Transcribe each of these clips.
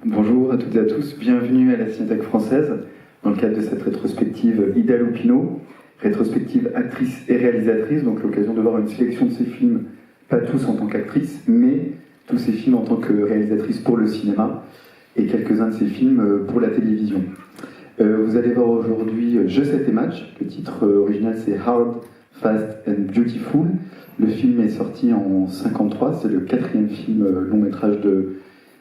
Bonjour à toutes et à tous, bienvenue à la Cinémathèque française dans le cadre de cette rétrospective Ida Lupino, rétrospective actrice et réalisatrice, donc l'occasion de voir une sélection de ses films, pas tous en tant qu'actrice, mais tous ses films en tant que réalisatrice pour le cinéma et quelques-uns de ses films pour la télévision. Vous allez voir aujourd'hui Je sais tes matchs, le titre original c'est Hard, Fast and Beautiful. Le film est sorti en 1953, c'est le 4e film long métrage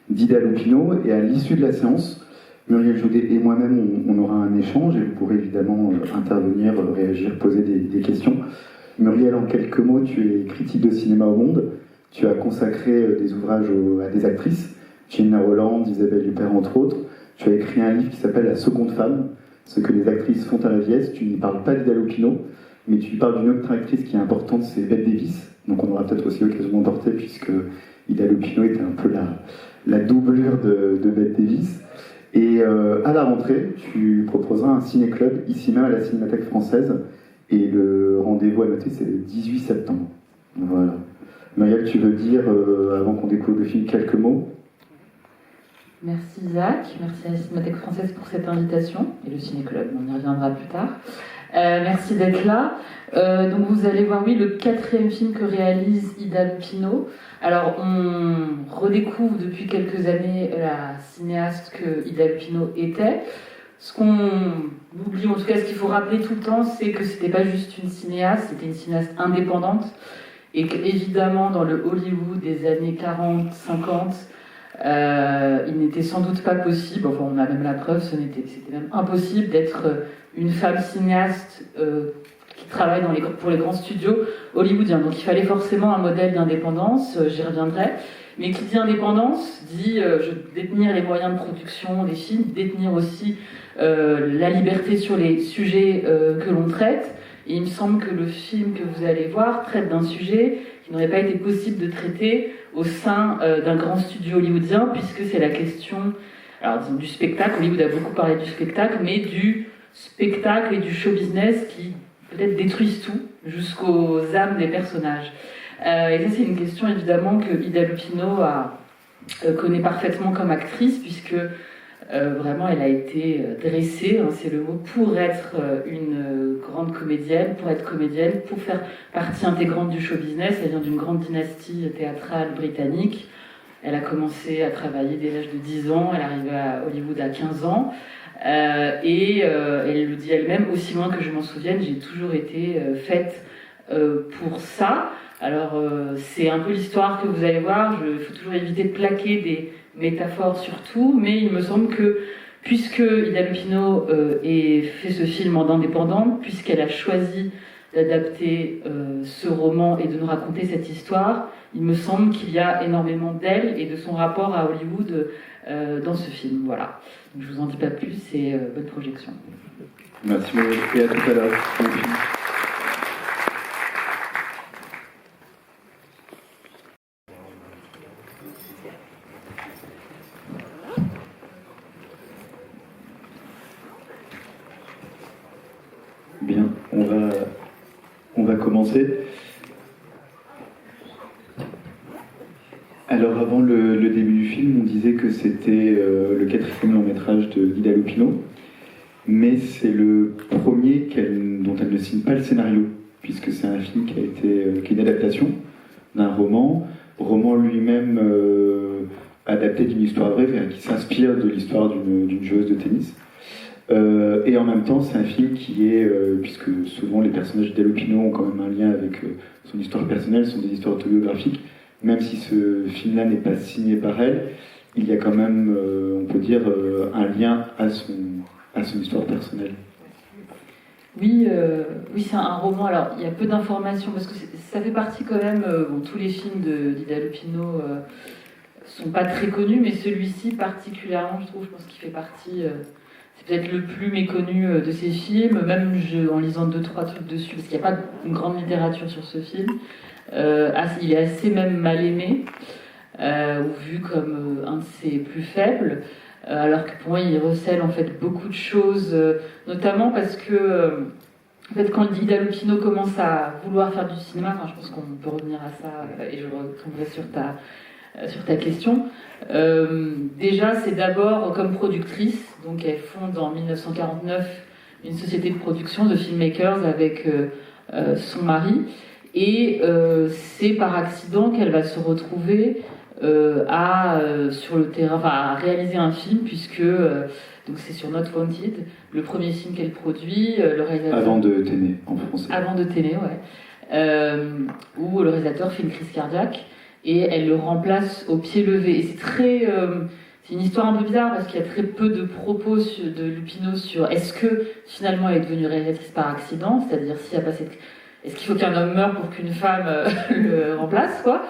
d'Ida Lupino, et à l'issue de la séance, Muriel Joudet et moi-même, on aura un échange et vous pourrez évidemment intervenir, réagir, poser des questions. Muriel, en quelques mots, tu es critique de cinéma au Monde, tu as consacré des ouvrages à des actrices, Gina Rolland, Isabelle Huppert entre autres. Tu as écrit un livre qui s'appelle La seconde femme, ce que les actrices font à la vieillesse. Tu n'y parles pas d'Ida Lupino, mais tu parles d'une autre actrice qui est importante, c'est Bette Davis. Donc on aura peut-être aussi l'occasion d'en porter, puisque Ida Lupino était un peu la doublure de Bette Davis. Et à la rentrée, tu proposeras un ciné-club, ici même à la Cinémathèque française. Et le rendez-vous à noter, c'est le 18 septembre. Voilà. Muriel, tu veux dire, avant qu'on découvre le film, quelques mots ? Merci Isaac, merci à la Cinémathèque française pour cette invitation, et le Ciné-Club, on y reviendra plus tard. Merci d'être là. Donc vous allez voir, oui, le 4e film que réalise Ida Lupino. Alors on redécouvre depuis quelques années la cinéaste que Ida Lupino était. Ce qu'on oublie, en tout cas ce qu'il faut rappeler tout le temps, c'est que c'était pas juste une cinéaste, c'était une cinéaste indépendante, et qu'évidemment dans le Hollywood des années 40, 50, il n'était sans doute pas possible, enfin on a même la preuve, c'était même impossible d'être une femme cinéaste qui travaille pour les grands studios hollywoodiens. Donc il fallait forcément un modèle d'indépendance, j'y reviendrai. Mais qui dit indépendance, dit détenir les moyens de production des films, détenir aussi la liberté sur les sujets que l'on traite. Et il me semble que le film que vous allez voir traite d'un sujet qui n'aurait pas été possible de traiter au sein d'un grand studio hollywoodien, puisque c'est la question, alors disons, du spectacle. Hollywood a beaucoup parlé du spectacle, mais du spectacle et du show business qui peut-être détruisent tout, jusqu'aux âmes des personnages. Et ça, c'est une question évidemment que Ida Lupino connaît parfaitement comme actrice, puisque vraiment elle a été dressée, hein, c'est le mot, pour être une grande comédienne, pour être comédienne, pour faire partie intégrante du show business. Elle vient d'une grande dynastie théâtrale britannique. Elle a commencé à travailler dès l'âge de 10 ans, elle est arrivée à Hollywood à 15 ans. Et elle le dit elle-même, aussi loin que je m'en souvienne, j'ai toujours été faite pour ça. Alors c'est un peu l'histoire que vous allez voir, il faut toujours éviter de plaquer des métaphores sur tout, mais il me semble que puisque Ida Lupino ait fait ce film en indépendante, puisqu'elle a choisi d'adapter ce roman et de nous raconter cette histoire, il me semble qu'il y a énormément d'elle et de son rapport à Hollywood dans ce film. Voilà. Donc, je vous en dis pas plus, c'est bonne projection. Merci Marie, et à tout à l'heure. Bien, on va commencer. Alors avant le début du film, on disait que c'était le 4e long métrage d'Ida Lupino, mais c'est le premier dont elle ne signe pas le scénario, puisque c'est un film qui est une adaptation d'un roman lui-même adapté d'une histoire vraie, qui s'inspire de l'histoire d'une joueuse de tennis. Et en même temps, c'est un film qui est, puisque souvent les personnages d'Ida Lupino ont quand même un lien avec son histoire personnelle, sont des histoires autobiographiques, même si ce film-là n'est pas signé par elle, il y a quand même, on peut dire, un lien à son histoire personnelle. Oui, c'est un roman. Alors, il y a peu d'informations, parce que ça fait partie quand même, tous les films d'Ida Lupino sont pas très connus, mais celui-ci particulièrement, je pense qu'il fait partie... c'est peut-être le plus méconnu de ses films, même en lisant 2-3 trucs dessus, parce qu'il n'y a pas une grande littérature sur ce film. Il est assez même mal aimé, ou vu comme un de ses plus faibles, alors que pour moi il recèle en fait beaucoup de choses, notamment parce que en fait, quand Ida Lupino commence à vouloir faire du cinéma, je pense qu'on peut revenir à ça, et je retomberai sur sur ta question. Déjà, c'est d'abord comme productrice, donc elle fonde en 1949 une société de production de filmmakers avec son mari, et c'est par accident qu'elle va se retrouver sur le terrain, à réaliser un film, puisque donc c'est sur Not Wanted, le premier film qu'elle produit, le réalisateur... Avant de Téné, en français. Avant de Téné, ouais. Où le réalisateur fait une crise cardiaque, et elle le remplace au pied levé. Et c'est une histoire un peu bizarre, parce qu'il y a très peu de propos de Lupino sur est-ce que finalement elle est devenue réalisatrice par accident, c'est-à-dire s'il y a pas cette... Est-ce qu'il faut qu'un homme meure pour qu'une femme le remplace, quoi?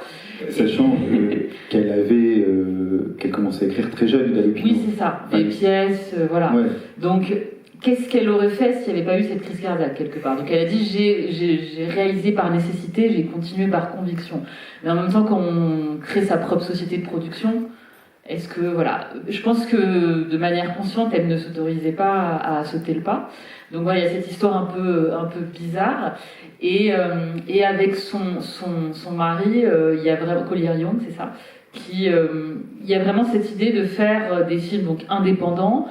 Sachant qu'elle commençait à écrire très jeune, Lupino. Oui, c'est ça, des pièces, voilà. Ouais. Donc, qu'est-ce qu'elle aurait fait s'il n'y avait pas eu cette crise cardiaque, quelque part? Donc, elle a dit, j'ai réalisé par nécessité, j'ai continué par conviction. Mais en même temps, quand on crée sa propre société de production, est-ce que, voilà, je pense que de manière consciente, elle ne s'autorisait pas à sauter le pas. Donc voilà, il y a cette histoire un peu bizarre. Et avec son mari, il y a vraiment Collier Young, c'est ça, il y a vraiment cette idée de faire des films donc indépendants,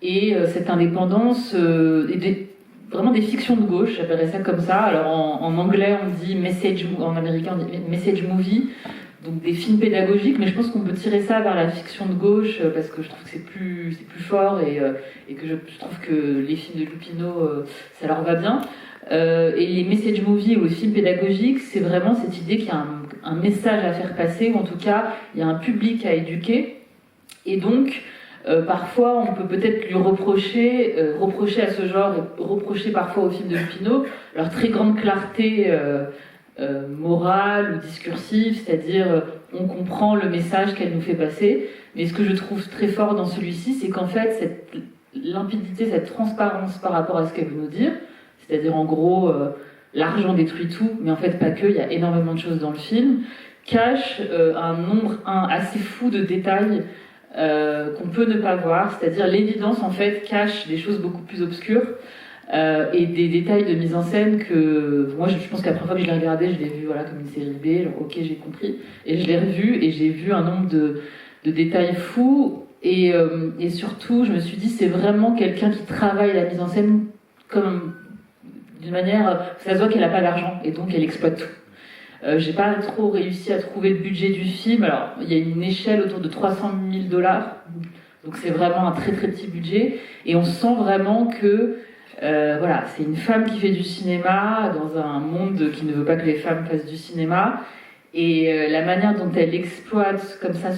et cette indépendance, vraiment des fictions de gauche, j'appellerais ça comme ça. Alors en anglais on dit en américain on dit message movie, donc des films pédagogiques, mais je pense qu'on peut tirer ça vers la fiction de gauche, parce que je trouve que c'est plus fort, et que je trouve que les films de Lupino, ça leur va bien. Et les message movies ou les films pédagogiques, c'est vraiment cette idée qu'il y a un message à faire passer, ou en tout cas il y a un public à éduquer, et donc parfois on peut peut-être lui reprocher à ce genre, et reprocher parfois aux films de Lupino leur très grande clarté morale ou discursive, c'est-à-dire on comprend le message qu'elle nous fait passer. Mais ce que je trouve très fort dans celui-ci, c'est qu'en fait cette limpidité, cette transparence par rapport à ce qu'elle veut nous dire, c'est-à-dire en gros l'argent détruit tout, mais en fait pas que, il y a énormément de choses dans le film, cache un nombre assez fou de détails qu'on peut ne pas voir, c'est-à-dire l'évidence en fait cache des choses beaucoup plus obscures, et des détails de mise en scène que moi je pense qu'à la première fois que je l'ai regardé, je l'ai vu voilà, comme une série B, genre, ok j'ai compris, et je l'ai revu et j'ai vu un nombre de détails fous, et surtout je me suis dit c'est vraiment quelqu'un qui travaille la mise en scène comme d'une manière, ça se voit qu'elle n'a pas d'argent et donc elle exploite tout. J'ai pas trop réussi à trouver le budget du film. Alors il y a une échelle autour de $300 000, donc c'est vraiment un très très petit budget, et on sent vraiment que voilà, c'est une femme qui fait du cinéma dans un monde qui ne veut pas que les femmes fassent du cinéma, et la manière dont elle exploite comme ça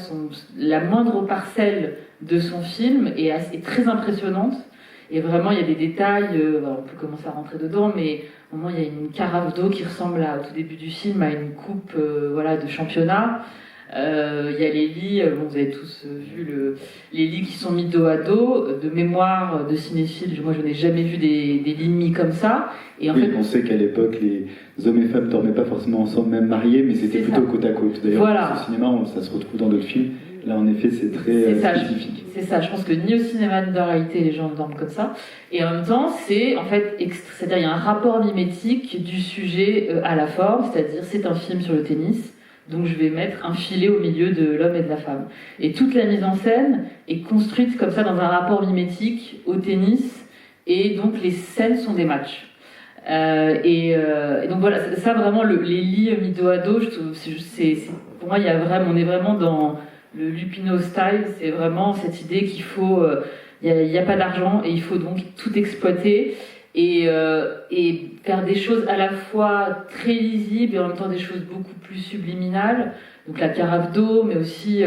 la moindre parcelle de son film est très impressionnante. Et vraiment, il y a des détails, on peut commencer à rentrer dedans, mais au moment, il y a une carafe d'eau qui ressemble au tout début du film à une coupe voilà, de championnat. Il y a les lits, vous avez tous vu les lits qui sont mis dos à dos, de mémoire de cinéphile. Moi, je n'ai jamais vu des lits mis comme ça. Et en fait, on sait qu'à l'époque, les hommes et femmes ne dormaient pas forcément ensemble, même mariés, mais c'était plutôt côte à côte. D'ailleurs, voilà. Au cinéma, ça se retrouve dans d'autres films. Là, en effet, c'est très spécifique. C'est ça, je pense que ni au cinéma ni dans la réalité, les gens dorment comme ça. Et en même temps, c'est-à-dire il y a un rapport mimétique du sujet à la forme, c'est-à-dire c'est un film sur le tennis, donc je vais mettre un filet au milieu de l'homme et de la femme. Et toute la mise en scène est construite comme ça, dans un rapport mimétique au tennis, et donc les scènes sont des matchs. Et donc voilà, ça vraiment, les lits mis dos à dos, pour moi, on est vraiment dans le Lupino style, c'est vraiment cette idée qu'il faut, il n'y a pas d'argent et il faut donc tout exploiter, et faire des choses à la fois très lisibles et en même temps des choses beaucoup plus subliminales. Donc la carafe d'eau, mais aussi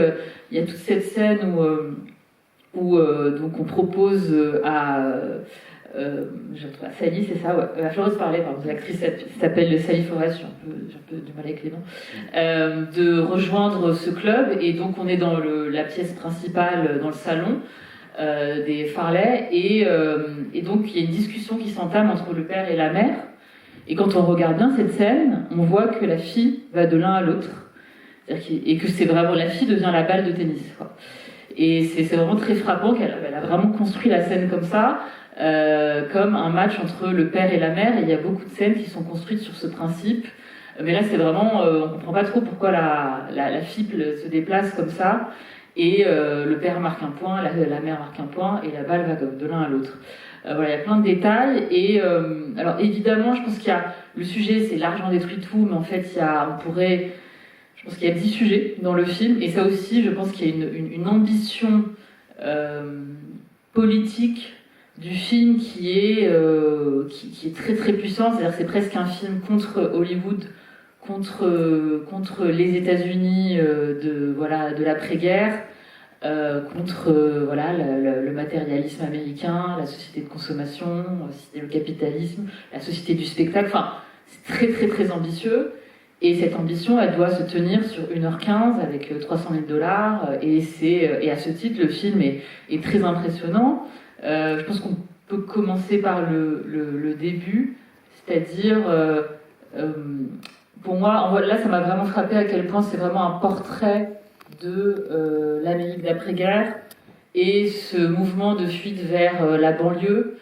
il y a toute cette scène où donc on propose à Sally, c'est ça, ouais. Florence parlait, pardon, l'actrice s'appelle Sally Forrest, j'ai un peu du mal avec les noms, de rejoindre ce club, et donc on est dans la pièce principale, dans le salon des Farley, et donc il y a une discussion qui s'entame entre le père et la mère, et quand on regarde bien cette scène, on voit que la fille va de l'un à l'autre, et que c'est vraiment, la fille devient la balle de tennis, quoi. Et c'est vraiment très frappant qu'elle a vraiment construit la scène comme ça, comme un match entre le père et la mère, et il y a beaucoup de scènes qui sont construites sur ce principe, Mais là, c'est vraiment, on comprend pas trop pourquoi la fible se déplace comme ça, et le père marque un point, la mère marque un point, et la balle va de l'un à l'autre. Voilà, il y a plein de détails, et alors évidemment, je pense qu'il y a, le sujet, c'est l'argent détruit tout, mais en fait, je pense qu'il y a 10 sujets dans le film, et ça aussi, je pense qu'il y a une ambition politique du film qui est très très puissant, c'est-à-dire que c'est presque un film contre Hollywood, contre les États-Unis de l'après-guerre, contre le matérialisme américain, la société de consommation, le capitalisme, la société du spectacle. Enfin, c'est très très très ambitieux. Et cette ambition, elle doit se tenir sur 1h15 avec 300 000 $. Et à ce titre, le film est très impressionnant. Je pense qu'on peut commencer par le début, c'est-à-dire, pour moi, là, ça m'a vraiment frappé à quel point c'est vraiment un portrait de l'Amérique d'après-guerre et ce mouvement de fuite vers la banlieue,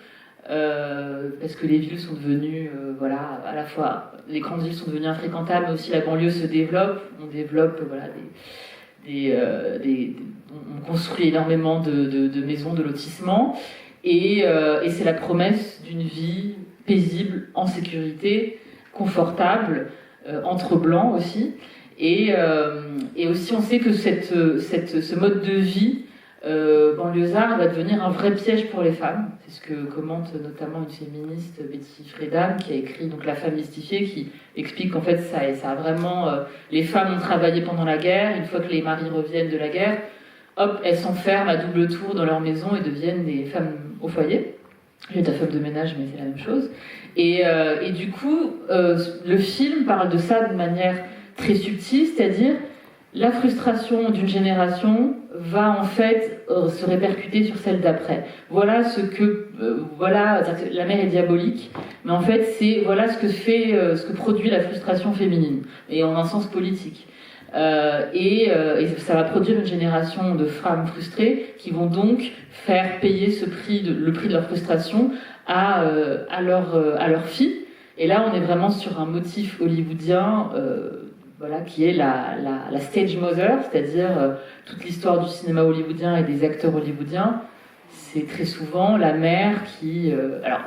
parce que les villes sont devenues, à la fois les grandes villes sont devenues infréquentables, mais aussi la banlieue se développe. On développe, on construit énormément de maisons, de lotissements, et c'est la promesse d'une vie paisible, en sécurité, confortable, entre blancs aussi. Et aussi, on sait que ce mode de vie banlieusard va devenir un vrai piège pour les femmes. C'est ce que commente notamment une féministe, Betty Friedan, qui a écrit donc La femme mystifiée, qui explique qu'en fait ça a vraiment les femmes ont travaillé pendant la guerre, une fois que les maris reviennent de la guerre, hop, elles s'enferment à double tour dans leur maison et deviennent des femmes au foyer. J'ai ta femme de ménage, mais c'est la même chose. Et du coup, le film parle de ça de manière très subtile, c'est-à-dire la frustration d'une génération va en fait se répercuter sur celle d'après. Voilà la mère est diabolique, mais en fait c'est ce que produit la frustration féminine, et en un sens politique. Et ça va produire une génération de femmes frustrées qui vont donc faire payer le prix de leur frustration à leurs filles. Et là, on est vraiment sur un motif hollywoodien, qui est la stage mother, c'est-à-dire toute l'histoire du cinéma hollywoodien et des acteurs hollywoodiens. C'est très souvent la mère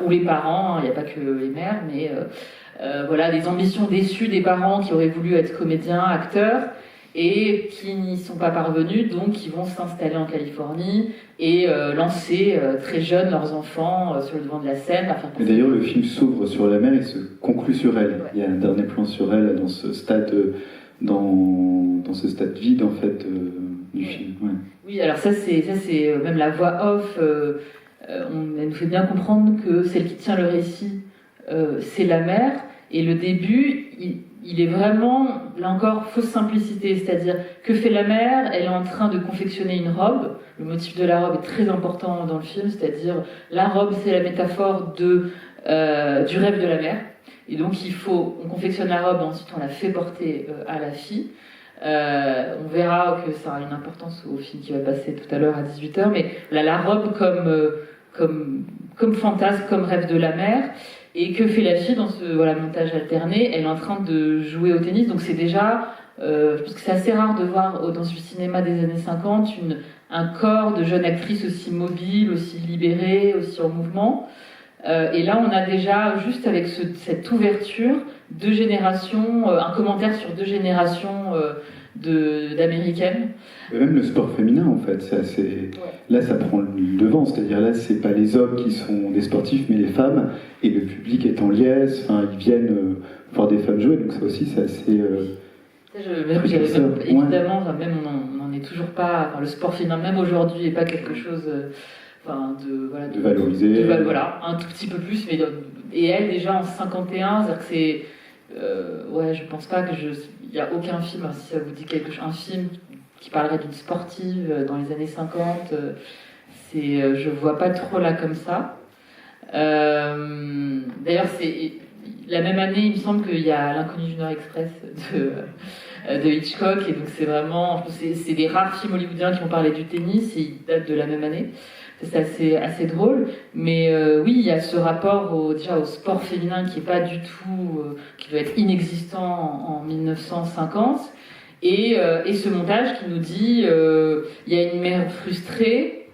ou les parents, il n'y a pas que les mères, mais des ambitions déçues des parents qui auraient voulu être comédiens, acteurs, et qui n'y sont pas parvenus, donc qui vont s'installer en Californie et lancer très jeunes leurs enfants sur le devant de la scène. Et d'ailleurs, le film s'ouvre sur la mère et se conclut sur elle. Ouais. Il y a un dernier plan sur elle dans ce stade, vide en fait du film. Ouais. Oui, alors ça c'est même la voix off. Elle nous fait bien comprendre que celle qui tient le récit, c'est la mère, et le début, il est vraiment, là encore, fausse simplicité, c'est-à-dire, que fait la mère? Elle est en train de confectionner une robe. Le motif de la robe est très important dans le film, c'est-à-dire, la robe, c'est la métaphore du rêve de la mère. Et donc, on confectionne la robe, ensuite on la fait porter à la fille. On verra que ça a une importance au film qui va passer tout à l'heure à 18h, mais là, la robe comme fantasme, comme rêve de la mère. Et que fait la fille dans ce montage alterné? Elle est en train de jouer au tennis, donc c'est déjà, je pense que c'est assez rare de voir dans le cinéma des années 50 un corps de jeune actrice aussi mobile, aussi libérée, aussi en mouvement. Et là, on a déjà, juste avec cette ouverture, 2 générations, un commentaire sur 2 générations d'américaines. Et même le sport féminin, en fait, c'est assez... Ouais. Là, ça prend le devant, c'est-à-dire là, c'est pas les hommes qui sont des sportifs, mais les femmes, et le public est en liesse, ils viennent voir des femmes jouer, donc ça aussi, c'est assez... évidemment, même on n'en est toujours pas... le sport féminin, même aujourd'hui, n'est pas quelque chose... de valoriser. Un tout petit peu plus, mais et elle, déjà en 51, c'est-à-dire que c'est... je pense pas que il n'y a aucun film, si ça vous dit quelque chose, un film qui parlerait d'une sportive dans les années 50, je vois pas trop là comme ça. D'ailleurs, c'est la même année, il me semble qu'il y a L'Inconnu du Nord Express de Hitchcock, et donc c'est vraiment, c'est des rares films hollywoodiens qui ont parlé du tennis, et ils datent de la même année. c'est assez drôle. Mais oui, il y a ce rapport déjà au sport féminin qui est pas du tout, qui doit être inexistant en 1950. Et ce montage qui nous dit, il y a une mère frustrée,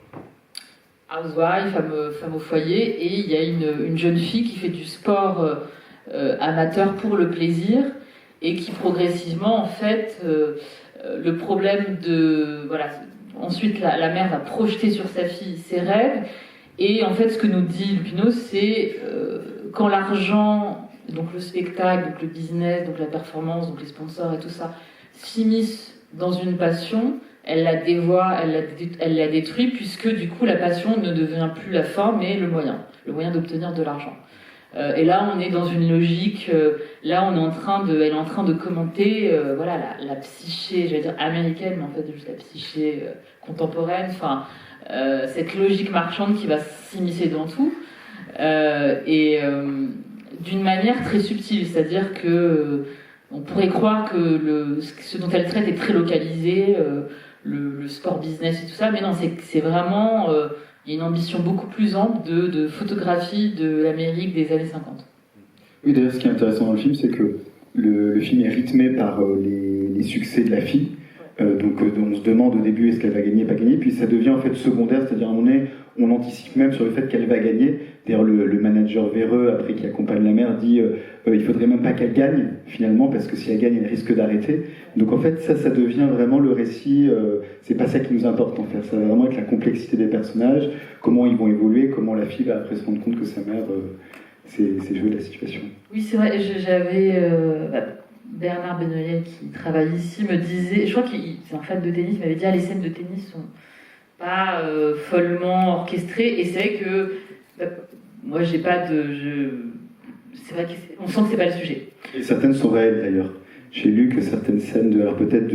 housewife, femme au foyer, et il y a une jeune fille qui fait du sport amateur pour le plaisir, et qui progressivement, en fait, le problème de... Voilà, ensuite, la mère va projeter sur sa fille ses rêves, et en fait, ce que nous dit Lupino, c'est quand l'argent, donc le spectacle, donc le business, donc la performance, donc les sponsors et tout ça, s'immisce dans une passion, elle la dévoie, elle la détruit, puisque du coup, la passion ne devient plus la fin, mais le moyen d'obtenir de l'argent. Et là, on est dans une logique. Là, elle est en train de commenter, voilà, la psyché, j'allais dire américaine, mais en fait, juste la psyché contemporaine. Enfin, cette logique marchande qui va s'immiscer dans tout, et d'une manière très subtile, c'est-à-dire que on pourrait croire que ce dont elle traite est très localisé, le sport business et tout ça, mais non, c'est vraiment. Il y a une ambition beaucoup plus ample de photographie de l'Amérique des années 50. Oui, d'ailleurs, ce qui est intéressant dans le film, c'est que le film est rythmé par les succès de la fille. Donc on se demande au début est-ce qu'elle va gagner, pas gagner, puis ça devient en fait secondaire, c'est-à-dire à un moment donné, on anticipe même sur le fait qu'elle va gagner. D'ailleurs, le manager véreux, après qui accompagne la mère, dit il faudrait même pas qu'elle gagne, finalement, parce que si elle gagne, elle risque d'arrêter. Donc en fait, ça devient vraiment le récit, c'est pas ça qui nous importe en fait, ça va vraiment être la complexité des personnages, comment ils vont évoluer, comment la fille va après se rendre compte que sa mère s'est jouée de la situation. Oui, c'est vrai, j'avais... Bernard Benoliel, qui travaille ici, me disait, je crois qu'il est un fan de tennis, il m'avait dit les scènes de tennis sont pas follement orchestrées, et c'est vrai que moi j'ai pas de... c'est vrai qu'on sent que c'est pas le sujet. Et certaines sont réelles d'ailleurs. J'ai lu que certaines scènes, alors peut-être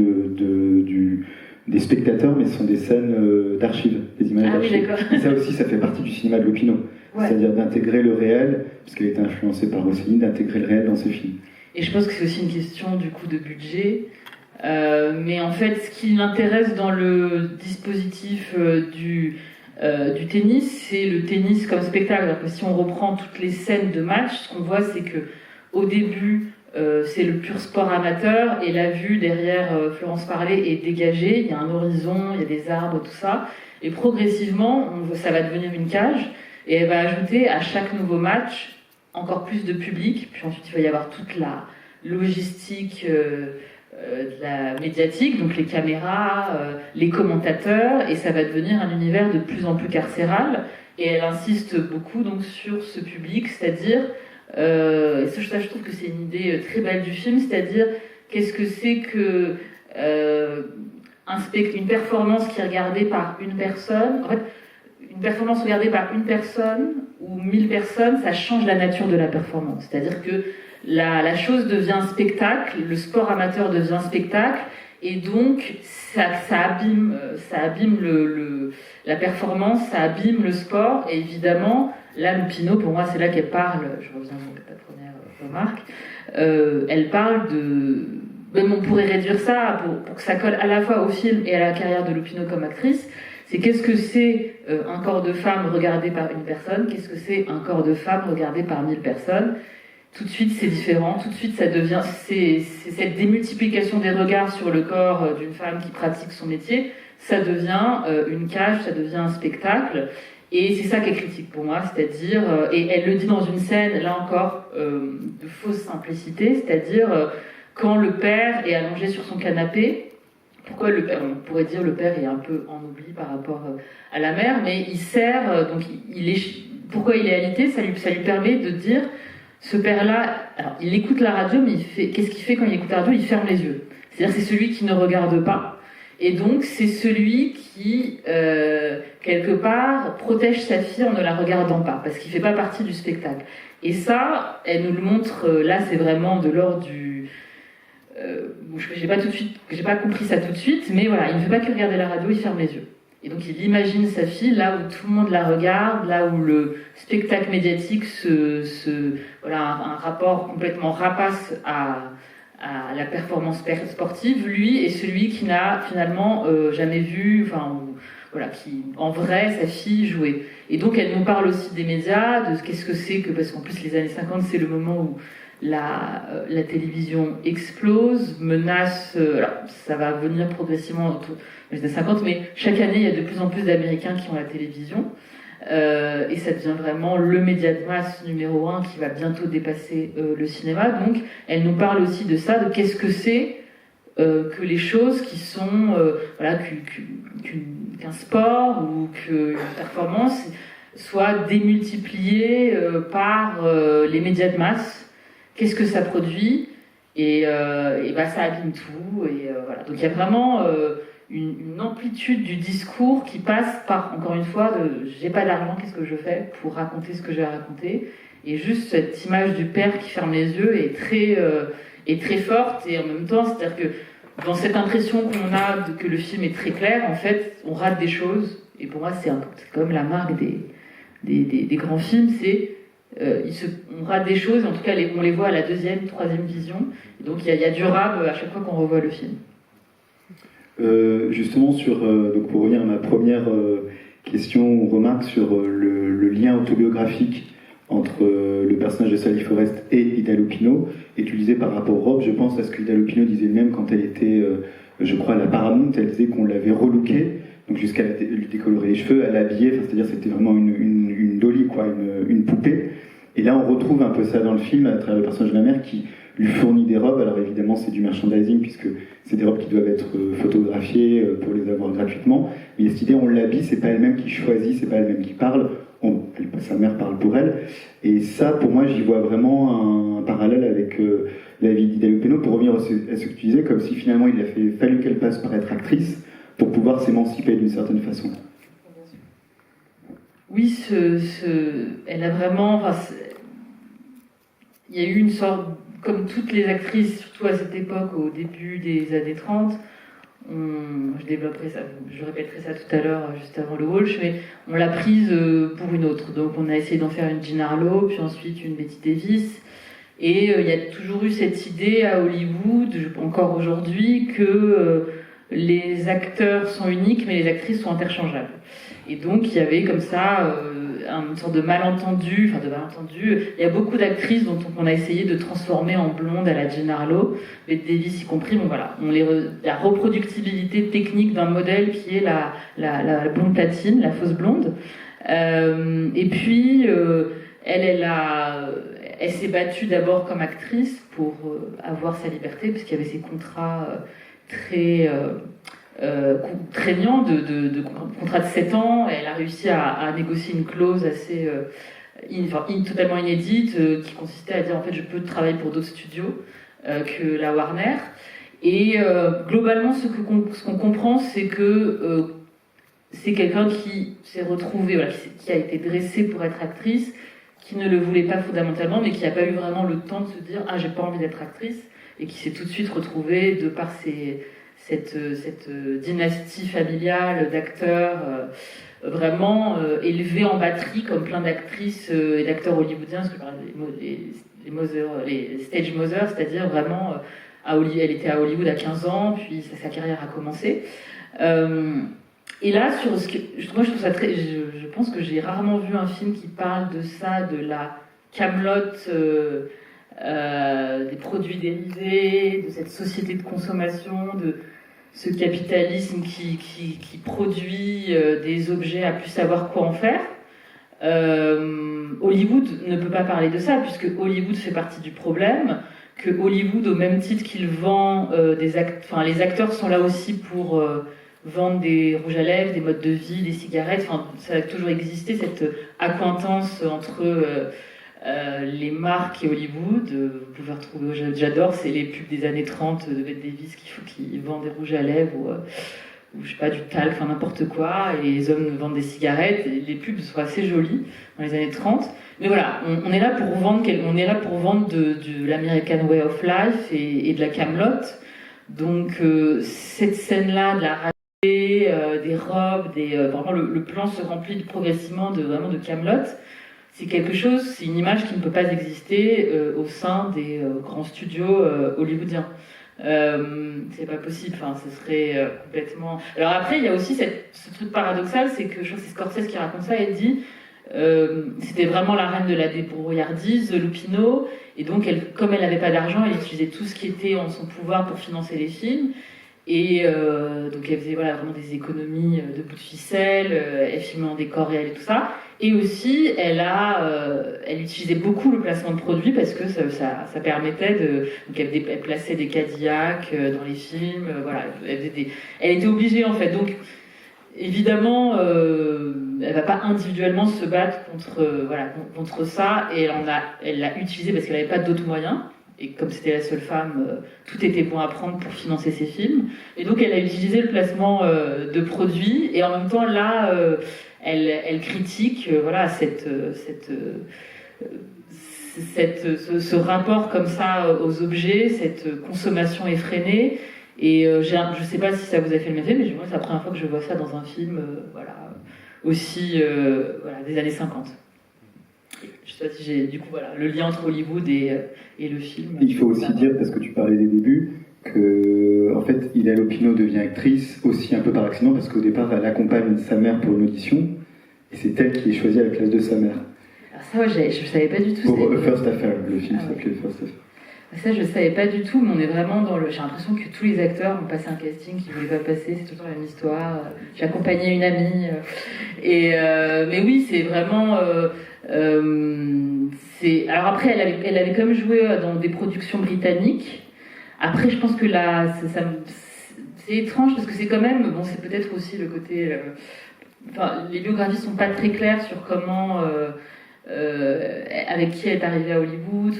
des spectateurs, mais ce sont des scènes d'archives, des images d'archives. Oui, d'accord. Et ça aussi, ça fait partie du cinéma de Lupino. Ouais. C'est-à-dire d'intégrer le réel, parce qu'elle était influencée par Rossellini, d'intégrer le réel dans ses films. Et je pense que c'est aussi une question du coup de budget. Mais en fait, ce qui l'intéresse dans le dispositif du tennis, c'est le tennis comme spectacle. Alors que si on reprend toutes les scènes de match, ce qu'on voit, c'est que au début, c'est le pur sport amateur, et la vue derrière Florence Parler est dégagée. Il y a un horizon, il y a des arbres, tout ça. Et progressivement, ça va devenir une cage, et elle va ajouter à chaque nouveau match encore plus de public, puis ensuite il va y avoir toute la logistique de la médiatique, donc les caméras, les commentateurs, et ça va devenir un univers de plus en plus carcéral. Et elle insiste beaucoup donc sur ce public, c'est-à-dire, et ça je trouve que c'est une idée très belle du film, c'est-à-dire qu'est-ce que c'est que une performance qui est regardée par une personne. En fait, une performance regardée par une personne ou 1000 personnes, ça change la nature de la performance. C'est-à-dire que la chose devient un spectacle, le sport amateur devient un spectacle, et donc ça abîme la performance, ça abîme le sport. Et évidemment, là, Lupino, pour moi, c'est là qu'elle parle, je reviens à ta première remarque, elle parle de... Même on pourrait réduire ça pour que ça colle à la fois au film et à la carrière de Lupino comme actrice. C'est qu'est-ce que c'est un corps de femme regardé par une personne, qu'est-ce que c'est un corps de femme regardé par 1000 personnes. Tout de suite, c'est différent, tout de suite, ça devient... C'est cette démultiplication des regards sur le corps d'une femme qui pratique son métier, ça devient une cage, ça devient un spectacle, et c'est ça qu'elle critique pour moi, c'est-à-dire... et elle le dit dans une scène, là encore, de fausse simplicité, c'est-à-dire quand le père est allongé sur son canapé. Pourquoi le père, on pourrait dire le père est un peu en oubli par rapport à la mère, mais il sert, donc pourquoi il est alité, ça lui permet de dire, ce père-là, alors il écoute la radio, mais qu'est-ce qu'il fait quand il écoute la radio? Il ferme les yeux. C'est-à-dire c'est celui qui ne regarde pas, et donc c'est celui qui, quelque part, protège sa fille en ne la regardant pas, parce qu'il ne fait pas partie du spectacle. Et ça, elle nous le montre, là c'est vraiment de l'ordre du... j'ai pas compris ça tout de suite, mais voilà, il ne fait pas que regarder la radio, il ferme les yeux. Et donc il imagine sa fille là où tout le monde la regarde, là où le spectacle médiatique voilà, un rapport complètement rapace à la performance sportive. Lui est celui qui n'a finalement jamais vu, voilà, qui, en vrai, sa fille jouait. Et donc, elle nous parle aussi des médias, de qu'est-ce que c'est que, parce qu'en plus, les années 50, c'est le moment où la télévision explose, menace, alors ça va venir progressivement autour des années 50, mais chaque année, il y a de plus en plus d'Américains qui ont la télévision. Et ça devient vraiment le média de masse numéro 1 qui va bientôt dépasser le cinéma. Donc, elle nous parle aussi de ça, de qu'est-ce que c'est que les choses qui sont, voilà, qu'un sport ou qu'une performance soit démultipliée par les médias de masse. Qu'est-ce que ça produit ? Et bah, ça abîme tout. Et voilà. Donc, il y a vraiment une amplitude du discours qui passe par, encore une fois, j'ai pas d'argent, qu'est-ce que je fais pour raconter ce que j'ai à raconter ? Et juste cette image du père qui ferme les yeux est très forte, et en même temps, c'est-à-dire que dans cette impression qu'on a que le film est très clair, en fait, on rate des choses. Et pour moi, c'est comme la marque des grands films, c'est on rate des choses, en tout cas, on les voit à la deuxième, troisième vision. Et donc, il y a du rab à chaque fois qu'on revoit le film. Justement, donc pour revenir à ma première question ou remarque sur le lien autobiographique entre le personnage de Sally Forrest et Ida Lupino, et tu disais par rapport au Rob, je pense à ce que Ida Lupino disait elle-même quand elle était, je crois, à la Paramount, elle disait qu'on l'avait relooké, donc jusqu'à lui décolorer les cheveux, à l'habiller, c'est-à-dire c'était vraiment une dolly, quoi, une poupée. Et là, on retrouve un peu ça dans le film à travers le personnage de la mère qui lui fournit des robes. Alors évidemment, c'est du merchandising puisque c'est des robes qui doivent être photographiées pour les avoir gratuitement. Mais il y a cette idée, on l'habille, c'est pas elle-même qui choisit, c'est pas elle-même qui parle. Sa mère parle pour elle. Et ça, pour moi, j'y vois vraiment un parallèle avec la vie d'Ida Lupino, pour revenir à ce que tu disais, comme si finalement il a fallu qu'elle passe par être actrice pour pouvoir s'émanciper d'une certaine façon. Oui, elle a vraiment... il y a eu une sorte, comme toutes les actrices, surtout à cette époque, au début des années 30, je développerai ça, je répéterai ça tout à l'heure, juste avant le Walsh, mais on l'a prise pour une autre. Donc on a essayé d'en faire une Jean Harlow, puis ensuite une Betty Davis. Et il y a toujours eu cette idée à Hollywood, encore aujourd'hui, que les acteurs sont uniques, mais les actrices sont interchangeables. Et donc il y avait comme ça une sorte de malentendu, il y a beaucoup d'actrices dont on a essayé de transformer en blondes à la Jean Harlow, Bette Davis y compris. Bon voilà, la reproductibilité technique d'un modèle qui est la blonde platine, la fausse blonde. Et puis elle s'est battue d'abord comme actrice pour avoir sa liberté, parce qu'il y avait ces contrats très contraignant de contrat de 7 ans. Elle a réussi à négocier une clause assez totalement inédite qui consistait à dire en fait je peux travailler pour d'autres studios que la Warner. Et globalement ce qu'on comprend, c'est que c'est quelqu'un qui s'est retrouvé, voilà, qui a été dressé pour être actrice, qui ne le voulait pas fondamentalement, mais qui n'a pas eu vraiment le temps de se dire ah j'ai pas envie d'être actrice, et qui s'est tout de suite retrouvé de par cette dynastie familiale d'acteurs vraiment élevés en batterie comme plein d'actrices et d'acteurs hollywoodiens, parce que les stage mothers, c'est-à-dire vraiment elle était à Hollywood à 15 ans, puis sa carrière a commencé. Et là, moi je trouve ça très, je pense que j'ai rarement vu un film qui parle de ça, de la camelote des produits dérivés, de cette société de consommation, de ce capitalisme qui produit des objets à plus savoir quoi en faire. Hollywood ne peut pas parler de ça, puisque Hollywood fait partie du problème, que Hollywood, au même titre qu'il vend les acteurs sont là aussi pour vendre des rouges à lèvres, des modes de vie, des cigarettes, ça a toujours existé, cette accointance entre les marques et Hollywood. Vous pouvez retrouver, j'adore, c'est les pubs des années 30 de Bette Davis qui vend des rouges à lèvres ou je sais pas, du talc, n'importe quoi, et les hommes vendent des cigarettes. Et les pubs sont assez jolies dans les années 30. Mais voilà, on est là pour vendre de l'American Way of Life et de la camelote. Donc cette scène-là de la des robes, vraiment le plan se remplit progressivement de camelote. C'est une image qui ne peut pas exister au sein des grands studios hollywoodiens. C'est pas possible, enfin, ce serait complètement... Alors après, il y a aussi ce truc paradoxal, c'est que je crois que c'est Scorsese qui raconte ça, elle dit c'était vraiment la reine de la débrouillardise, Lupino, et donc comme elle n'avait pas d'argent, elle utilisait tout ce qui était en son pouvoir pour financer les films. Et donc elle faisait vraiment des économies de bouts de ficelle, elle filmait en décor réel et tout ça. Et aussi, elle utilisait beaucoup le placement de produits parce que ça permettait de... Donc elle plaçait des Cadillacs dans les films, voilà. Elle était obligée en fait. Donc évidemment, elle va pas individuellement se battre contre ça. Et elle l'a utilisé parce qu'elle n'avait pas d'autres moyens. Et comme c'était la seule femme, tout était bon à prendre pour financer ses films. Et donc elle a utilisé le placement de produits. Et en même temps, là, elle critique ce rapport comme ça aux objets, cette consommation effrénée. Et je ne sais pas si ça vous a fait le même effet, mais moi, c'est la première fois que je vois ça dans un film des années 50. Je sais pas si j'ai du coup le lien entre Hollywood et le film. Il faut aussi dire, parce que tu parlais des débuts, que en fait Ida Lupino devient actrice aussi un peu par accident, parce qu'au départ elle accompagne sa mère pour une audition et c'est elle qui est choisie à la place de sa mère. Alors ça, je savais pas du tout. Pour First Affair, le film s'appelait First Affair. Ça, je savais pas du tout, mais on est vraiment dans le... J'ai l'impression que tous les acteurs ont passé un casting qu'ils voulaient pas passer, c'est tout le temps la même histoire. J'ai accompagné une amie. Mais oui, c'est vraiment... Alors après, elle avait quand même joué dans des productions britanniques. Après, je pense que là, c'est étrange, parce que c'est quand même... Bon, c'est peut-être aussi le côté... les biographies sont pas très claires sur comment... avec qui elle est arrivée à Hollywood.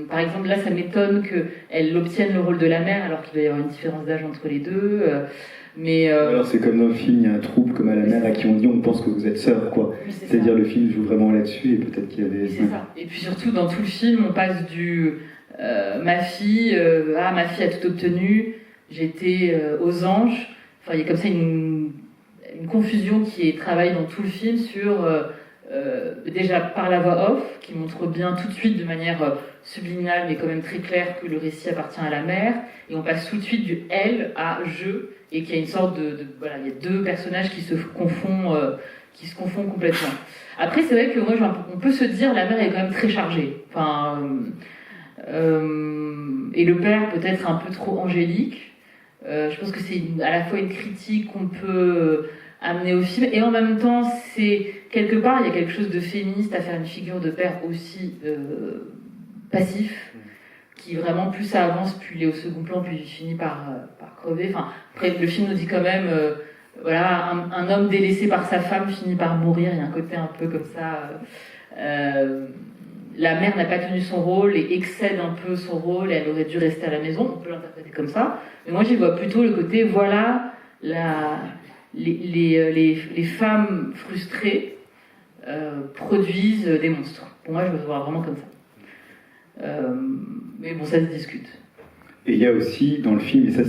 Par exemple, là, ça m'étonne qu'elle obtienne le rôle de la mère, alors qu'il doit y avoir une différence d'âge entre les deux. Alors, c'est comme dans le film, il y a un troupe comme à la mère à qui on dit on pense que vous êtes sœurs, quoi. Oui, c'est-à-dire, le film joue vraiment là-dessus, et peut-être qu'il y avait... Oui, c'est ça. Et puis surtout, dans tout le film, on passe du ma fille a tout obtenu, j'étais aux anges. Enfin, il y a comme ça une confusion qui travaille dans tout le film sur. Déjà par la voix off, qui montre bien tout de suite de manière subliminale, mais quand même très claire, que le récit appartient à la mère, et on passe tout de suite du elle à je, et qu'il y a une sorte il y a deux personnages qui se confondent complètement. Après, c'est vrai que moi, on peut se dire la mère est quand même très chargée. Et le père peut-être un peu trop angélique. Je pense que c'est à la fois une critique qu'on peut amener au film, et en même temps, c'est quelque part, il y a quelque chose de féministe à faire une figure de père aussi passif, qui vraiment, plus ça avance, plus il est au second plan, plus il finit par crever. Après, le film nous dit quand même, un homme délaissé par sa femme finit par mourir. Il y a un côté un peu comme ça. La mère n'a pas tenu son rôle et excède un peu son rôle, et elle aurait dû rester à la maison. On peut l'interpréter comme ça. Mais moi, j'y vois plutôt le côté, les femmes frustrées produisent des monstres. Pour moi, je me vois vraiment comme ça. Mais bon, ça se discute. Et il y a aussi dans le film, et ça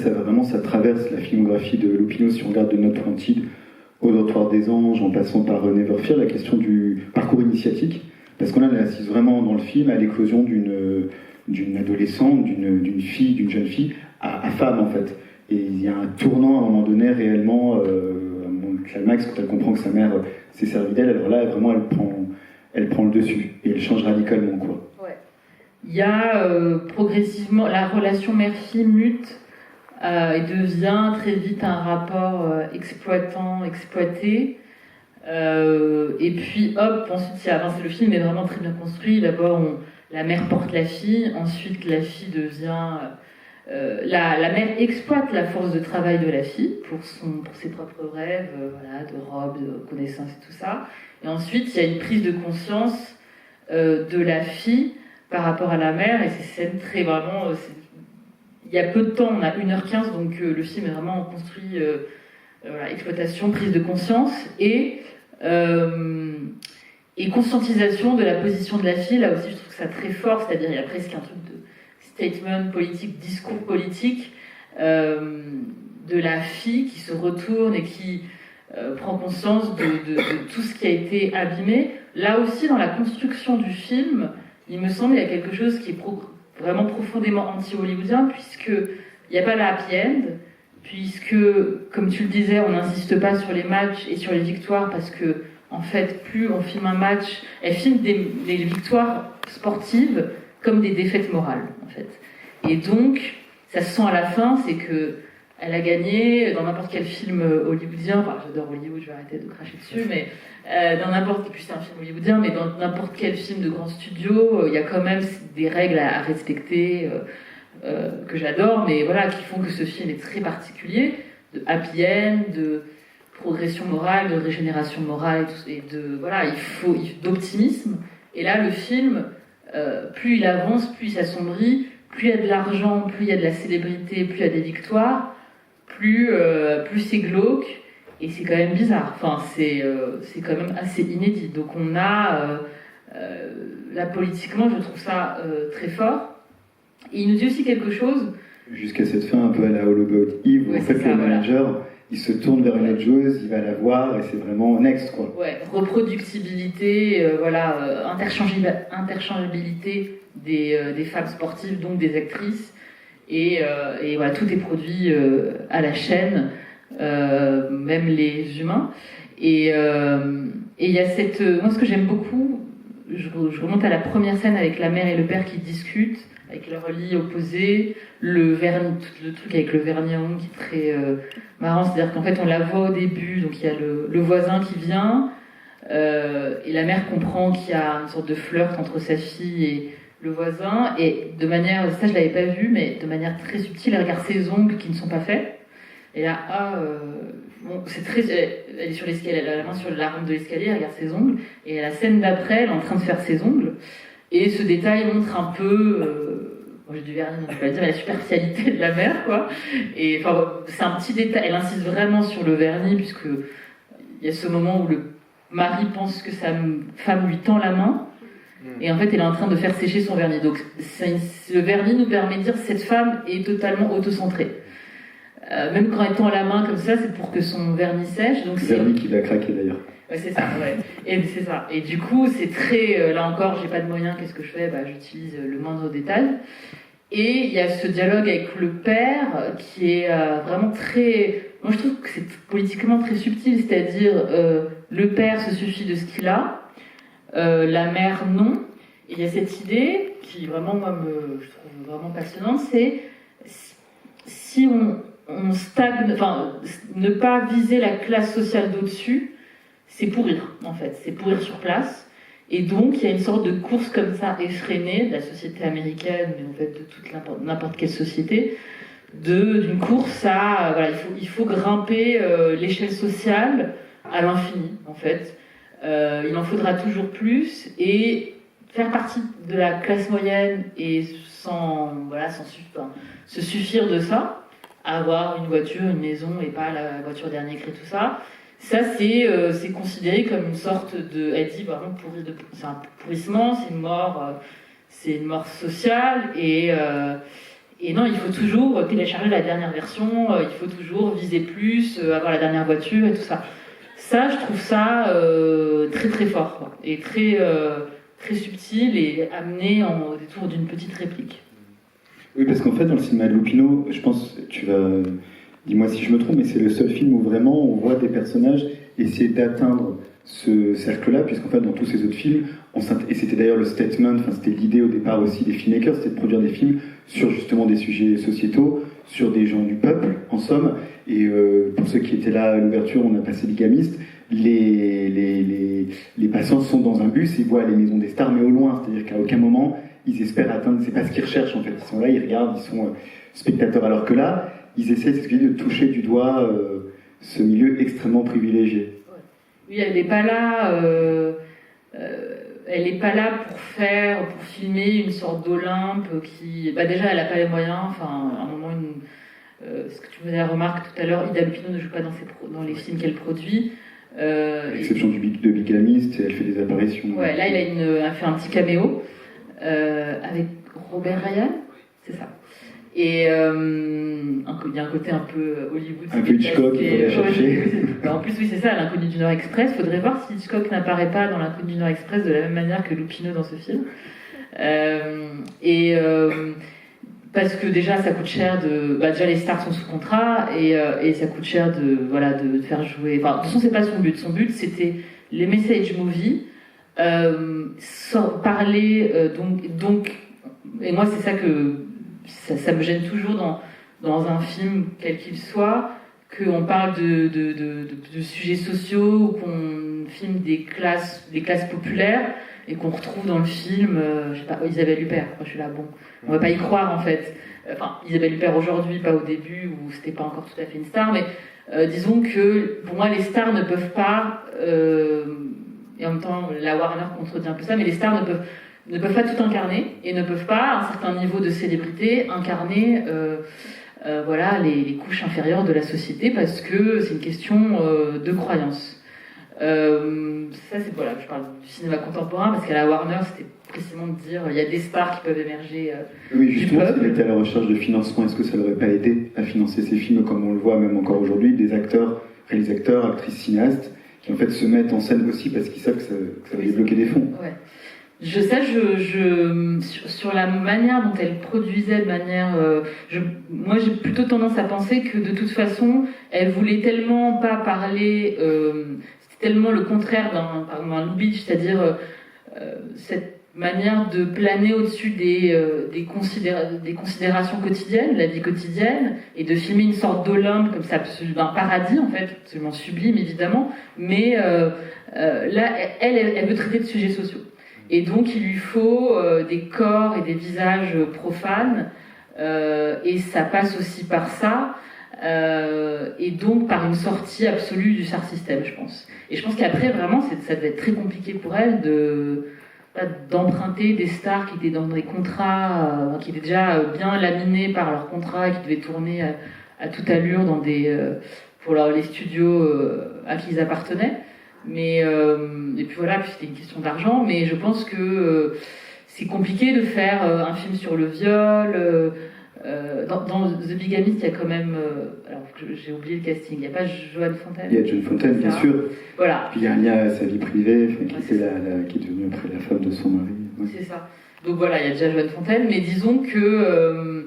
traverse la filmographie de Lupino, si on regarde de Not Wanted au Dortoir des Anges, en passant par Never Fear, la question du parcours initiatique, parce qu'on assiste vraiment dans le film à l'éclosion d'une adolescente, d'une fille, d'une jeune fille, à femme en fait. Et il y a un tournant à un moment donné réellement, un climax, quand elle comprend que sa mère s'est servie d'elle, alors là vraiment elle prend le dessus, et elle change radicalement quoi. Ouais. Il y a progressivement, la relation mère-fille mute et devient très vite un rapport exploitant-exploité. Et puis hop, ensuite le film est vraiment très bien construit. D'abord, la mère porte la fille, ensuite la fille devient... la mère exploite la force de travail de la fille pour ses propres rêves, de robe, de connaissances et tout ça. Et ensuite, il y a une prise de conscience de la fille par rapport à la mère, et ces scènes très vraiment... il y a peu de temps, on a 1h15, donc le film est vraiment construit exploitation, prise de conscience, et conscientisation de la position de la fille. Là aussi, je trouve ça très fort, c'est-à-dire il y a presque un truc de statement politique, discours politique de la fille qui se retourne et qui prend conscience de tout ce qui a été abîmé. Là aussi, dans la construction du film, il me semble qu'il y a quelque chose qui est vraiment profondément anti-hollywoodien, puisqu'il n'y a pas la happy end, puisque, comme tu le disais, on n'insiste pas sur les matchs et sur les victoires, parce que, en fait, plus on filme un match, elle filme les victoires sportives comme des défaites morales, en fait. Et donc, ça se sent à la fin, c'est que elle a gagné dans n'importe quel film hollywoodien, enfin j'adore Hollywood, je vais arrêter de cracher dessus, mais dans n'importe, puis c'est un film hollywoodien, mais dans n'importe quel film de grand studio, il y a quand même des règles à respecter, que j'adore, mais voilà, qui font que ce film est très particulier, de happy end, de progression morale, de régénération morale, et voilà, il faut d'optimisme. Et là, le film, plus il avance, plus il s'assombrit, plus il y a de l'argent, plus il y a de la célébrité, plus il y a des victoires, plus c'est glauque, et c'est quand même bizarre. Enfin, c'est quand même assez inédit. Donc on a, là politiquement, je trouve ça très fort. Et il nous dit aussi quelque chose. Jusqu'à cette fin un peu à la All About Eve, où en fait le manager, il se tourne vers une autre joueuse, il va la voir, et c'est vraiment next, quoi. Ouais, reproductibilité, voilà, interchangeabilité des femmes sportives, donc des actrices. Et voilà, tout est produit à la chaîne, même les humains. Et il y a moi, ce que j'aime beaucoup, je remonte à la première scène avec la mère et le père qui discutent, avec leur lit opposé, le truc avec le vernis à ongles qui est très marrant, c'est-à-dire qu'en fait, on la voit au début, donc il y a le voisin qui vient, et la mère comprend qu'il y a une sorte de flirt entre sa fille et le voisin, et de manière, ça je l'avais pas vu, mais de manière très subtile, elle regarde ses ongles qui ne sont pas faits, et là, bon, c'est très, elle est sur l'escalier, elle a la main sur la rampe de l'escalier, elle regarde ses ongles, et la scène d'après, elle est en train de faire ses ongles, et ce détail montre un peu, bon, j'ai du vernis, donc je vais pas dire, la superficialité de la mère, quoi, et enfin, c'est un petit détail, elle insiste vraiment sur le vernis, puisque il y a ce moment où le mari pense que sa femme lui tend la main, et en fait, elle est en train de faire sécher son vernis. Donc, le vernis nous permet de dire que cette femme est totalement autocentrée. Même quand elle tend la main comme ça, c'est pour que son vernis sèche. Donc vernis qui va craquer d'ailleurs. Ouais, c'est ça, ouais. Et c'est ça. Et du coup, c'est très. Là encore, j'ai pas de moyens, qu'est-ce que je fais ? J'utilise le moindre détail. Et il y a ce dialogue avec le père qui est vraiment très. Moi, je trouve que c'est politiquement très subtil, c'est-à-dire le père se suffit de ce qu'il a. La mère, non. Et il y a cette idée qui, vraiment, moi, je trouve vraiment passionnante, c'est si on stagne, enfin, ne pas viser la classe sociale d'au-dessus, c'est pourrir, en fait. C'est pourrir sur place. Et donc, il y a une sorte de course comme ça, effrénée, de la société américaine, mais en fait, de n'importe quelle société, d'une course à... voilà, il faut grimper l'échelle sociale à l'infini, en fait. Il en faudra toujours plus, et faire partie de la classe moyenne et se suffire de ça, avoir une voiture, une maison et pas la voiture dernier cri, tout ça, c'est considéré comme une sorte de, elle dit vraiment c'est un pourrissement, c'est une mort sociale, et non, il faut toujours télécharger la dernière version, il faut toujours viser plus, avoir la dernière voiture et tout ça. Ça, je trouve ça très très fort, quoi, et très, très subtil, et amené au détour d'une petite réplique. Oui, parce qu'en fait, dans le cinéma de Lupino, je pense, dis-moi si je me trompe, mais c'est le seul film où vraiment on voit des personnages essayer d'atteindre ce cercle-là, puisqu'en fait, dans tous ces autres films, et c'était d'ailleurs le statement, c'était l'idée au départ aussi des filmmakers, c'était de produire des films sur justement des sujets sociétaux, sur des gens du peuple, en somme. Et pour ceux qui étaient là à l'ouverture, on a passé Bigamiste. Les passants sont dans un bus, ils voient les maisons des stars, mais au loin. C'est-à-dire qu'à aucun moment, ils espèrent atteindre, c'est pas ce qu'ils recherchent en fait. Ils sont là, ils regardent, ils sont spectateurs. Alors que là, ils essaient, c'est ce que je dis, de toucher du doigt ce milieu extrêmement privilégié. Oui, elle n'est pas là. Elle n'est pas là pour filmer une sorte d'Olympe qui... déjà, elle n'a pas les moyens. Enfin, à un moment, ce que tu faisais la remarque tout à l'heure, Ida Lupino ne joue pas dans les films qu'elle produit. À l'exception de Bigamiste, elle fait des apparitions. Ouais, là, elle fait un petit caméo avec Robert Ryan, c'est ça. Et il y a un côté un peu Hollywood. Un peu Hitchcock, il faudrait chercher. En plus, oui, c'est ça, l'Inconnu du Nord Express. Il faudrait voir si Hitchcock n'apparaît pas dans l'Inconnu du Nord Express de la même manière que Lupino dans ce film. Parce que déjà ça coûte cher déjà les stars sont sous contrat et ça coûte cher de faire jouer. Enfin, de toute façon c'est pas son but. Son but c'était les message movies, parler donc et moi c'est ça que ça me gêne toujours dans un film quel qu'il soit, qu'on parle de sujets sociaux ou qu'on filme des classes populaires et qu'on retrouve dans le film, je sais pas, Isabelle Huppert. Moi, je suis là, bon, on va pas y croire en fait. Enfin, Isabelle Huppert aujourd'hui, pas au début où c'était pas encore tout à fait une star, mais disons que pour moi les stars ne peuvent pas, et en même temps la Warner contredit un peu ça, mais les stars ne peuvent pas tout incarner et ne peuvent pas, à un certain niveau de célébrité, incarner les couches inférieures de la société parce que c'est une question de croyance. Ça c'est je parle du cinéma contemporain parce qu'à la Warner c'était précisément de dire il y a des stars qui peuvent émerger oui, justement, s'il était à la recherche de financement, est-ce que ça l'aurait pas aidé à financer ces films comme on le voit même encore aujourd'hui, des acteurs, réalisateurs, actrices, cinéastes qui en fait se mettent en scène aussi parce qu'ils savent que ça va débloquer des fonds. Ouais. Sur la manière dont elle produisait de manière... moi, j'ai plutôt tendance à penser que, de toute façon, elle voulait tellement pas parler... c'était tellement le contraire d'un Lubitsch, c'est-à-dire cette manière de planer au-dessus des considérations quotidiennes, la vie quotidienne, et de filmer une sorte d'Olympe, comme ça, d'un paradis, en fait, absolument sublime, évidemment, mais là, elle veut traiter de sujets sociaux. Et donc il lui faut des corps et des visages profanes, et ça passe aussi par ça, et donc par une sortie absolue du star system, je pense. Et je pense qu'après, vraiment, ça devait être très compliqué pour elle d'emprunter des stars qui étaient dans des contrats, qui étaient déjà bien laminés par leurs contrats et qui devaient tourner à toute allure pour les studios à qui ils appartenaient. Mais et puis voilà, puis c'était une question d'argent, mais je pense que c'est compliqué de faire un film sur le viol. Dans The Bigamist, il y a quand même alors j'ai oublié le casting, il n'y a pas Joan Fontaine. Il y a Joan Fontaine, bien sûr. Voilà. Puis il y a un lien à sa vie privée, qui est devenue après la femme de son mari. Ouais. C'est ça. Donc voilà, il y a déjà Joan Fontaine, mais disons que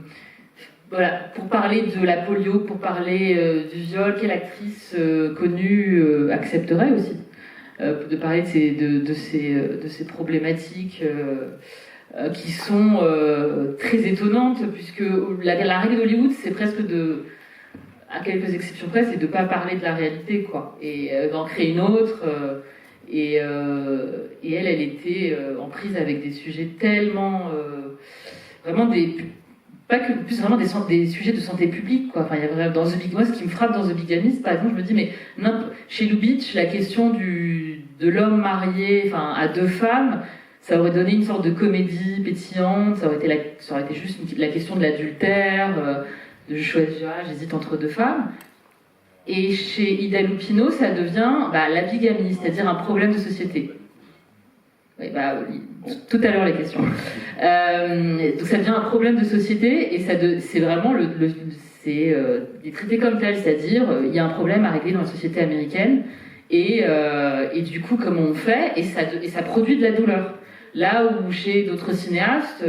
pour parler de la polio, pour parler du viol, quelle actrice connue accepterait aussi de parler de ces problématiques qui sont très étonnantes, puisque la règle d'Hollywood, c'est presque à quelques exceptions près, c'est de ne pas parler de la réalité, quoi, et d'en créer une autre. Et elle était en prise avec des sujets tellement vraiment plus vraiment des sujets de santé publique, quoi. Enfin, il y a vraiment, moi, ce qui me frappe dans The Bigamist, par exemple, je me dis, mais chez Lubitsch, la question de l'homme marié, enfin, à deux femmes, ça aurait donné une sorte de comédie pétillante, ça aurait été juste la question de l'adultère, de choisir, j'hésite entre deux femmes. Et chez Ida Lupino, ça devient la bigamie, c'est-à-dire un problème de société. Oui, tout à l'heure les questions. Donc ça devient un problème de société et c'est vraiment il est traité comme tel, c'est-à-dire il y a un problème à régler dans la société américaine et du coup comment on fait et ça produit de la douleur. Là où chez d'autres cinéastes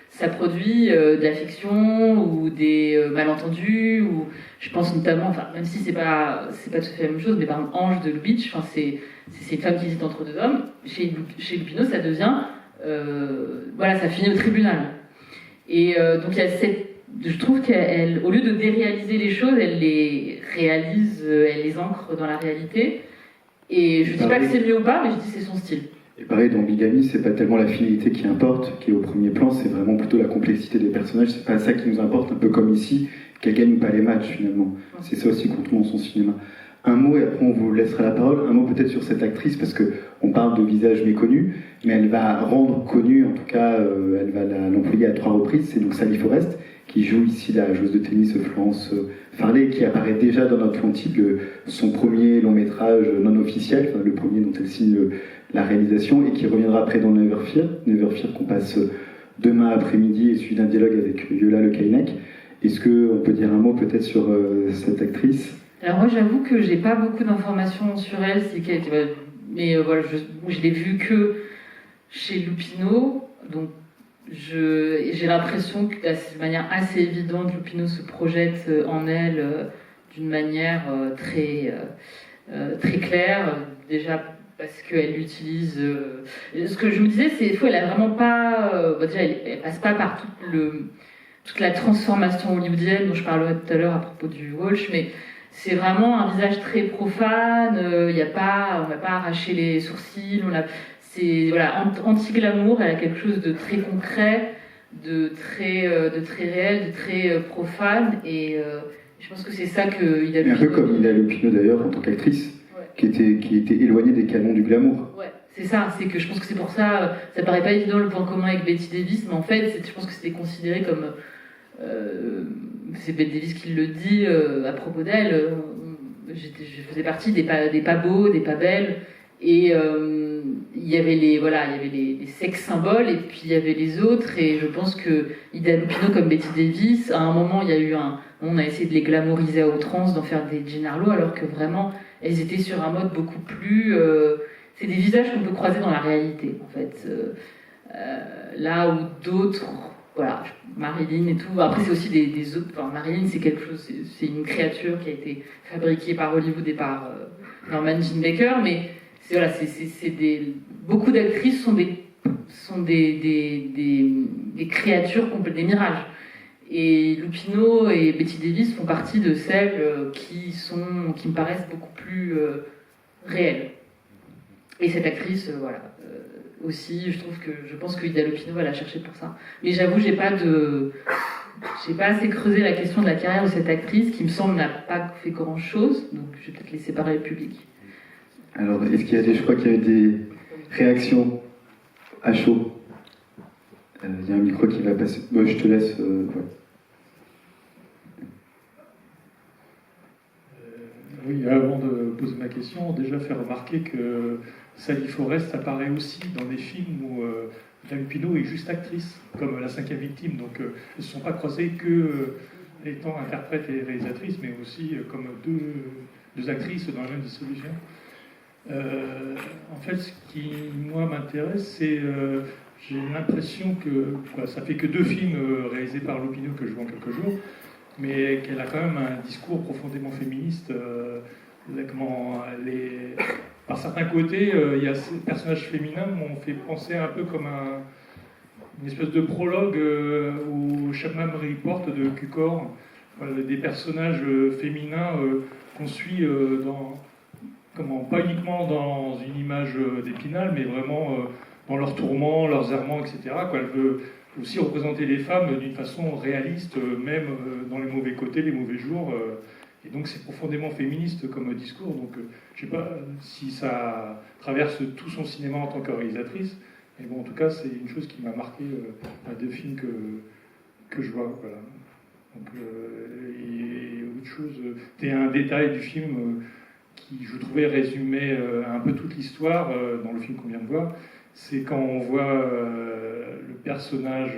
ça produit de la fiction ou des malentendus, ou je pense notamment, enfin même si c'est pas tout à fait la même chose, mais par exemple Ange de Lubitsch, enfin c'est une femme qui hésite entre deux hommes. Chez Lupino, ça devient ça finit au tribunal. Et donc il y a je trouve qu'elle, au lieu de déréaliser les choses, elle les réalise, elle les ancre dans la réalité. Et je dis pas que c'est mieux ou pas, mais je dis que c'est son style. Et pareil, dans Bigamie, c'est pas tellement la finalité qui importe, qui est au premier plan, c'est vraiment plutôt la complexité des personnages. C'est pas ça qui nous importe, un peu comme ici, qu'elle gagne ou pas les matchs finalement. C'est ça aussi qu'on trouve dans son cinéma. Un mot et après on vous laissera la parole. Un mot peut-être sur cette actrice parce que on parle de visage méconnu, mais elle va rendre connue, en tout cas, elle va l'employer à 3 reprises. C'est donc Sally Forrest qui joue ici la joueuse de tennis Florence Farley, qui apparaît déjà dans Atlantique, son premier long métrage non officiel, enfin, le premier dont elle signe la réalisation, et qui reviendra après dans Never Fear qu'on passe demain après-midi et suivi d'un dialogue avec Yola Lekainek. Est-ce qu'on peut dire un mot peut-être sur cette actrice ? Alors moi j'avoue que j'ai pas beaucoup d'informations sur elle, mais voilà, je l'ai vue que chez Lupino, donc j'ai l'impression que de manière assez évidente, Lupino se projette en elle d'une manière très claire, déjà parce qu'elle utilise... ce que je me disais, c'est qu'elle a vraiment pas... déjà, elle passe pas par toute la transformation hollywoodienne dont je parlerai tout à l'heure à propos du Walsh, mais c'est vraiment un visage très profane, on va pas arracher les sourcils, c'est voilà, anti-glamour, elle a quelque chose de très concret, de très réel, de très profane, et je pense que c'est ça que Ida Lupino... Un peu comme Ida Lupino d'ailleurs en tant qu'actrice, qui était éloignée des canons du glamour. Ouais, c'est ça, c'est que je pense que c'est pour ça, ça paraît pas évident le point commun avec Bette Davis, mais en fait, je pense que c'était considéré comme... c'est Bette Davis qui le dit à propos d'elle, je faisais partie des pas beaux, des pas belles, et il y avait les sex symboles, et puis il y avait les autres, et je pense que Ida Lupino comme Bette Davis, à un moment, on a essayé de les glamouriser à outrance, d'en faire des Jean Harlow, alors que vraiment, elles étaient sur un mode beaucoup plus... c'est des visages qu'on peut croiser dans la réalité, en fait. Là où d'autres... Voilà, Marilyn et tout. Après, c'est aussi des autres... Enfin, Marilyn, c'est quelque chose... C'est une créature qui a été fabriquée par Hollywood et par Norman Jean Baker, mais beaucoup d'actrices sont des créatures complètes, des mirages. Et Lupino et Bette Davis font partie de celles qui me paraissent beaucoup plus réelles. Et cette actrice, aussi, je pense que Ida Lupino va la chercher pour ça. Mais j'avoue, j'ai pas assez creusé la question de la carrière de cette actrice, qui me semble n'a pas fait grand chose, donc je vais peut-être laisser parler le public. Alors, est-ce qu'il y a je crois qu'il y avait des réactions à chaud. Il y a un micro qui va passer. Je te laisse. Ouais. Oui, avant de poser ma question, déjà faire remarquer que Sally Forrest apparaît aussi dans des films où Ida Lupino est juste actrice, comme La Cinquième Victime. Donc, elles ne se sont pas croisées que étant interprète et réalisatrice, mais aussi comme deux actrices dans la même distribution. En fait, ce qui, moi, m'intéresse, c'est... j'ai l'impression que... ça fait que 2 films réalisés par Lupino que je vois en quelques jours, mais qu'elle a quand même un discours profondément féministe. Par certains côtés, il y a ces personnages féminins m'ont fait penser un peu comme une espèce de prologue au Chapman Report de Cukor, des personnages féminins qu'on suit pas uniquement dans une image d'Épinal, mais vraiment dans leurs tourments, leurs errements, etc. Elle veut aussi représenter les femmes d'une façon réaliste, même dans les mauvais côtés, les mauvais jours. Et donc c'est profondément féministe comme discours. Donc je ne sais pas si ça traverse tout son cinéma en tant que réalisatrice, mais bon, en tout cas, c'est une chose qui m'a marqué à 2 films que je vois. Voilà. Donc, et autre chose, c'était un détail du film qui, je trouvais, résumait un peu toute l'histoire dans le film qu'on vient de voir. C'est quand on voit le personnage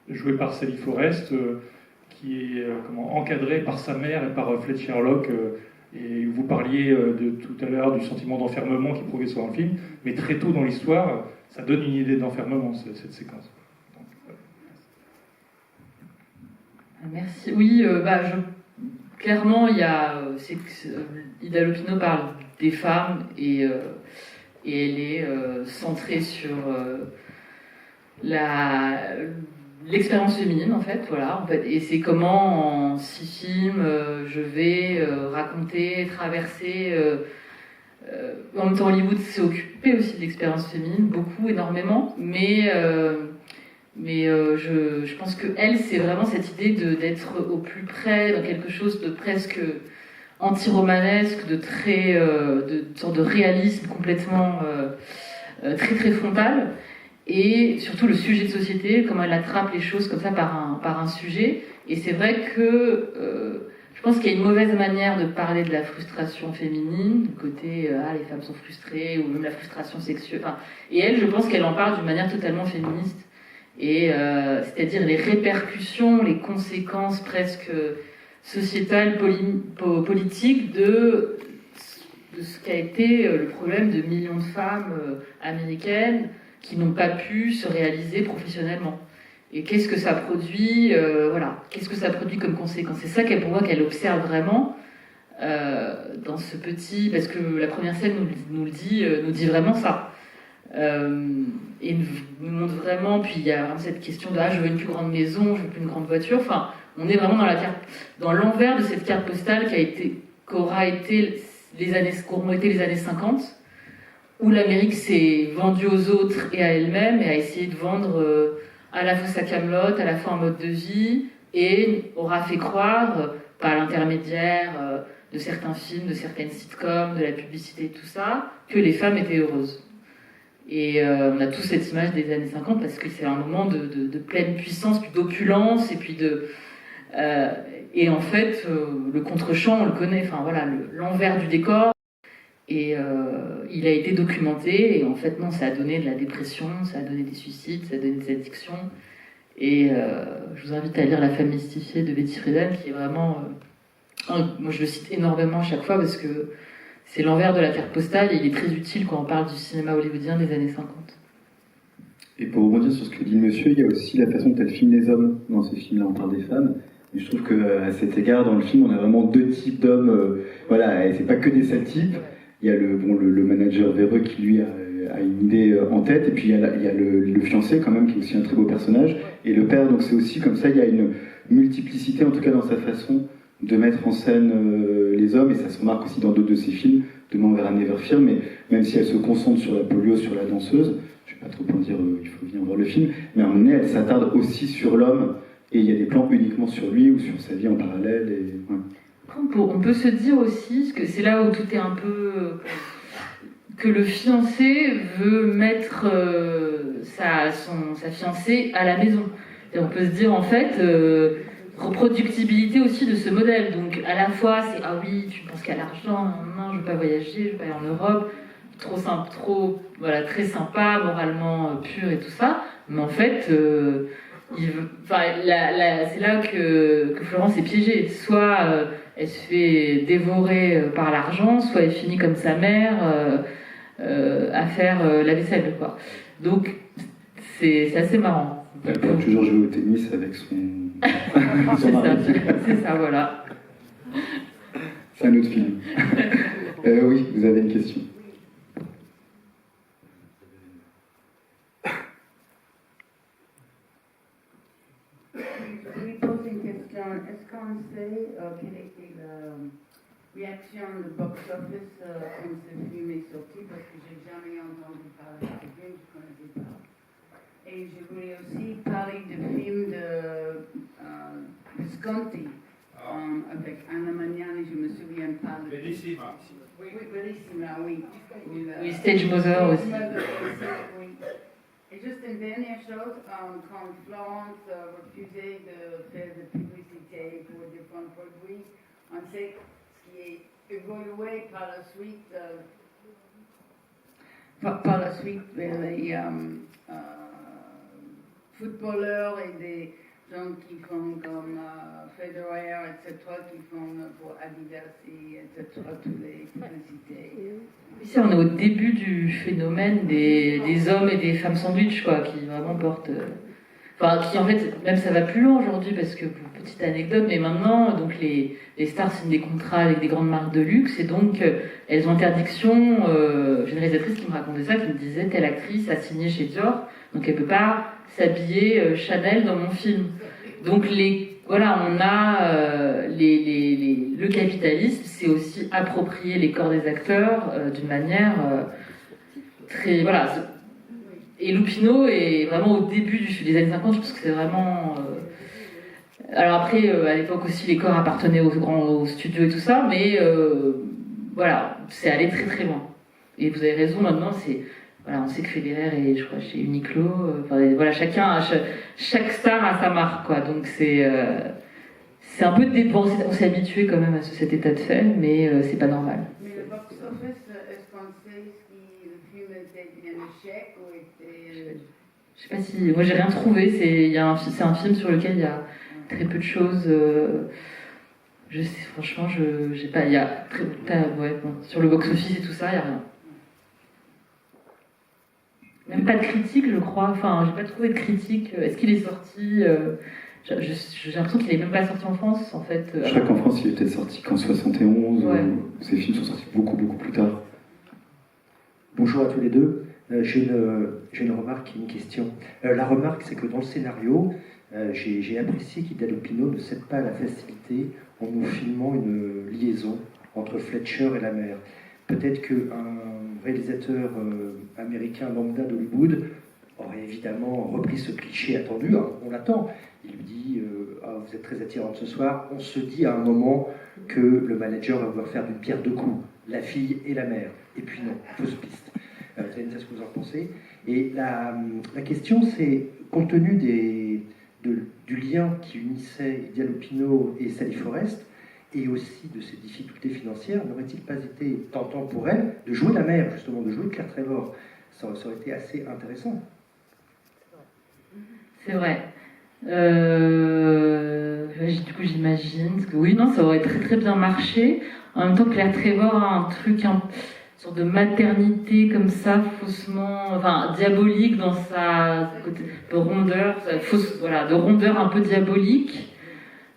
joué par Sally Forrest qui est encadré par sa mère et par Fletcher Sherlock. Et vous parliez de tout à l'heure du sentiment d'enfermement qui progresse dans le film, mais très tôt dans l'histoire, ça donne une idée d'enfermement, cette séquence. Donc, merci. Oui, clairement, Ida Lupino parle des femmes et elle est centrée sur l'expérience féminine en fait, et c'est comment en 6 films je vais raconter, traverser. En même temps, Hollywood s'est occupé aussi de l'expérience féminine, énormément, mais je pense que elle, c'est vraiment cette idée d'être au plus près dans quelque chose de presque anti-romanesque, de sorte de réalisme complètement très très frontal. Et surtout le sujet de société, comment elle attrape les choses comme ça par un sujet. Et c'est vrai que je pense qu'il y a une mauvaise manière de parler de la frustration féminine, du côté les femmes sont frustrées, ou même la frustration sexuelle. Et elle, je pense qu'elle en parle d'une manière totalement féministe. Et c'est-à-dire les répercussions, les conséquences presque sociétales, politiques de ce qu'a été le problème de millions de femmes américaines qui n'ont pas pu se réaliser professionnellement. Et qu'est-ce que ça produit, voilà, qu'est-ce que ça produit comme conséquence. C'est ça pour moi qu'elle observe vraiment dans ce petit, parce que la première scène nous dit vraiment ça. Et nous montre vraiment, puis il y a vraiment cette question de je veux une plus grande maison, je veux plus une grande voiture. Enfin, on est vraiment dans l'envers de cette carte postale qu'auront été les années 50, où l'Amérique s'est vendue aux autres et à elle-même, et a essayé de vendre à la fois sa camelote, à la fois un mode de vie, et aura fait croire, par l'intermédiaire de certains films, de certaines sitcoms, de la publicité, tout ça, que les femmes étaient heureuses. Et on a tous cette image des années 50 parce que c'est un moment de pleine puissance, puis d'opulence, et puis et en fait, le contre-champ, on le connaît, enfin voilà, l'envers du décor. Et il a été documenté, et en fait, non, ça a donné de la dépression, ça a donné des suicides, ça a donné des addictions. Et je vous invite à lire La femme mystifiée de Betty Friedan, qui est vraiment... moi, je le cite énormément à chaque fois parce que c'est l'envers de la carte postale, et il est très utile quand on parle du cinéma hollywoodien des années 50. Et pour rebondir sur ce que dit le monsieur, il y a aussi la façon dont elle filme les hommes dans ce film-là, on parle des femmes. Et je trouve qu'à cet égard, dans le film, on a vraiment deux types d'hommes. Voilà, et c'est pas que des sales types. Il y a le manager véreux qui, lui, a une idée en tête. Et puis, il y a le fiancé, quand même, qui est aussi un très beau personnage. Et le père, donc c'est aussi comme ça, il y a une multiplicité, en tout cas dans sa façon de mettre en scène les hommes. Et ça se remarque aussi dans d'autres de ses films, Demain vers un Never Fear. Mais même si elle se concentre sur la polio, sur la danseuse, je ne vais pas trop en dire, il faut venir voir le film. Mais à un moment donné, elle s'attarde aussi sur l'homme. Et il y a des plans uniquement sur lui ou sur sa vie en parallèle. Et, ouais. On peut se dire aussi, que c'est là où tout est un peu... que le fiancé veut mettre sa fiancée à la maison. Et on peut se dire, en fait, reproductibilité aussi de ce modèle. Donc, à la fois, c'est « Ah oui, tu penses qu'à l'argent, non, je veux pas voyager, je veux pas aller en Europe. » Trop simple, voilà, très sympa, moralement pur et tout ça. Mais en fait... c'est là que Florence est piégée. Soit elle se fait dévorer par l'argent, soit elle finit comme sa mère à faire la vaisselle, quoi. Donc c'est assez marrant. Elle peut toujours jouer au tennis avec son mari. C'est ça, voilà. C'est un autre film. Oui, vous avez une question. Est-ce qu'on sait quelle était la réaction du box-office quand ce film est sorti? Parce que j'ai jamais entendu parler de ce film, je ne connaissais pas. Et je voulais aussi parler du film de Visconti avec Anna Magnani, je me souviens pas. Bellissima. Oui, Bellissima, oui. Oui, Stage Mother aussi. Oui. Et juste une dernière chose, quand Florence refusait de faire de publicité pour différents produits, on sait ce qui est évolué par la suite, vers les footballeurs et des gens qui font comme Federer, etc., qui font pour Adidas, etc., toutes les publicités. Ici, on est au début du phénomène des hommes et des femmes sandwich, quoi, qui vraiment portent... qui en fait, même ça va plus loin aujourd'hui, parce que, pour petite anecdote, mais maintenant, donc les stars signent des contrats avec des grandes marques de luxe, et donc elles ont interdiction, j'ai une réalisatrice qui me racontait ça, qui me disait, telle actrice a signé chez Dior, donc elle peut pas s'habiller Chanel dans mon film. Donc voilà, on a le capitalisme, c'est aussi approprier les corps des acteurs d'une manière très... Voilà. Et Lupino est vraiment au début des années 50, je pense que c'est vraiment... Alors après, à l'époque aussi, les corps appartenaient aux studios et tout ça, mais voilà, c'est allé très très loin. Et vous avez raison, maintenant, voilà, on sait que Federer est, je crois, chez Uniqlo. Voilà, chaque star a sa marque, quoi. Donc c'est un peu dépensé. On s'est habitué quand même à cet état de fait, mais c'est pas normal. Mais le box-office, est-ce qu'on sait si le film était un échec ou était... Je sais pas si... Moi, j'ai rien trouvé. C'est un film sur lequel il y a très peu de choses. Je sais, franchement, j'ai pas... Il y a sur le box-office et tout ça, il y a rien. Même pas de critique, je crois. Enfin, j'ai pas trouvé de critique. Est-ce qu'il est sorti j'ai l'impression qu'il est même pas sorti en France, en fait. Je crois qu'en France, il est peut-être sorti qu'en 71. Ouais. Ces films sont sortis beaucoup plus tard. Bonjour à tous les deux. J'ai une remarque et une question. La remarque, c'est que dans le scénario, j'ai apprécié qu'Italo Pino ne cède pas à la facilité en nous filmant une liaison entre Fletcher et la mer. Peut-être qu'un réalisateur américain lambda d'Hollywood aurait évidemment repris ce cliché attendu, hein, on l'attend. Il lui dit vous êtes très attirante ce soir. On se dit à un moment que le manager va vouloir faire d'une pierre deux coups, la fille et la mère. Et puis non, fausse piste. Vous allez me dire ce que vous en pensez. Et la question, c'est, compte tenu du lien qui unissait Italo Pino et Sally Forrest, et aussi de ses difficultés financières, n'aurait-il pas été tentant pour elle de jouer la mère, justement, de jouer Claire Trevor? Ça aurait été assez intéressant. C'est vrai. Du coup, j'imagine. Parce que oui, non, ça aurait très très bien marché. En même temps, Claire Trevor a un truc, une sorte de maternité comme ça, faussement, enfin diabolique dans sa côté de rondeur, de rondeur un peu diabolique.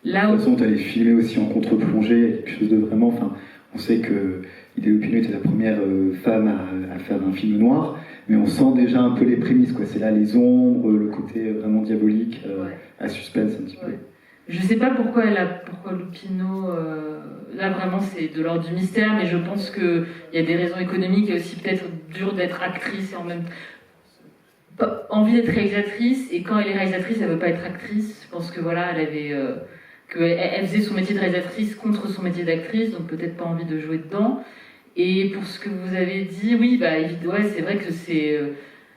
Là De toute façon, elle est filmée aussi en contre-plongée, il y a quelque chose de vraiment. Enfin, on sait que Italo Pino était la première femme à faire un film noir, mais on sent déjà un peu les prémices, quoi. C'est là les ombres, le côté vraiment diabolique, à suspense un petit peu. Je sais pas pourquoi Lupino. Là vraiment c'est de l'ordre du mystère, mais je pense qu'il y a des raisons économiques et aussi peut-être dur d'être actrice et en même temps envie d'être réalisatrice, et quand elle est réalisatrice elle veut pas être actrice. Je pense que voilà, elle avait elle faisait son métier de réalisatrice contre son métier d'actrice, donc peut-être pas envie de jouer dedans. Et pour ce que vous avez dit, oui, ouais, c'est vrai que c'est.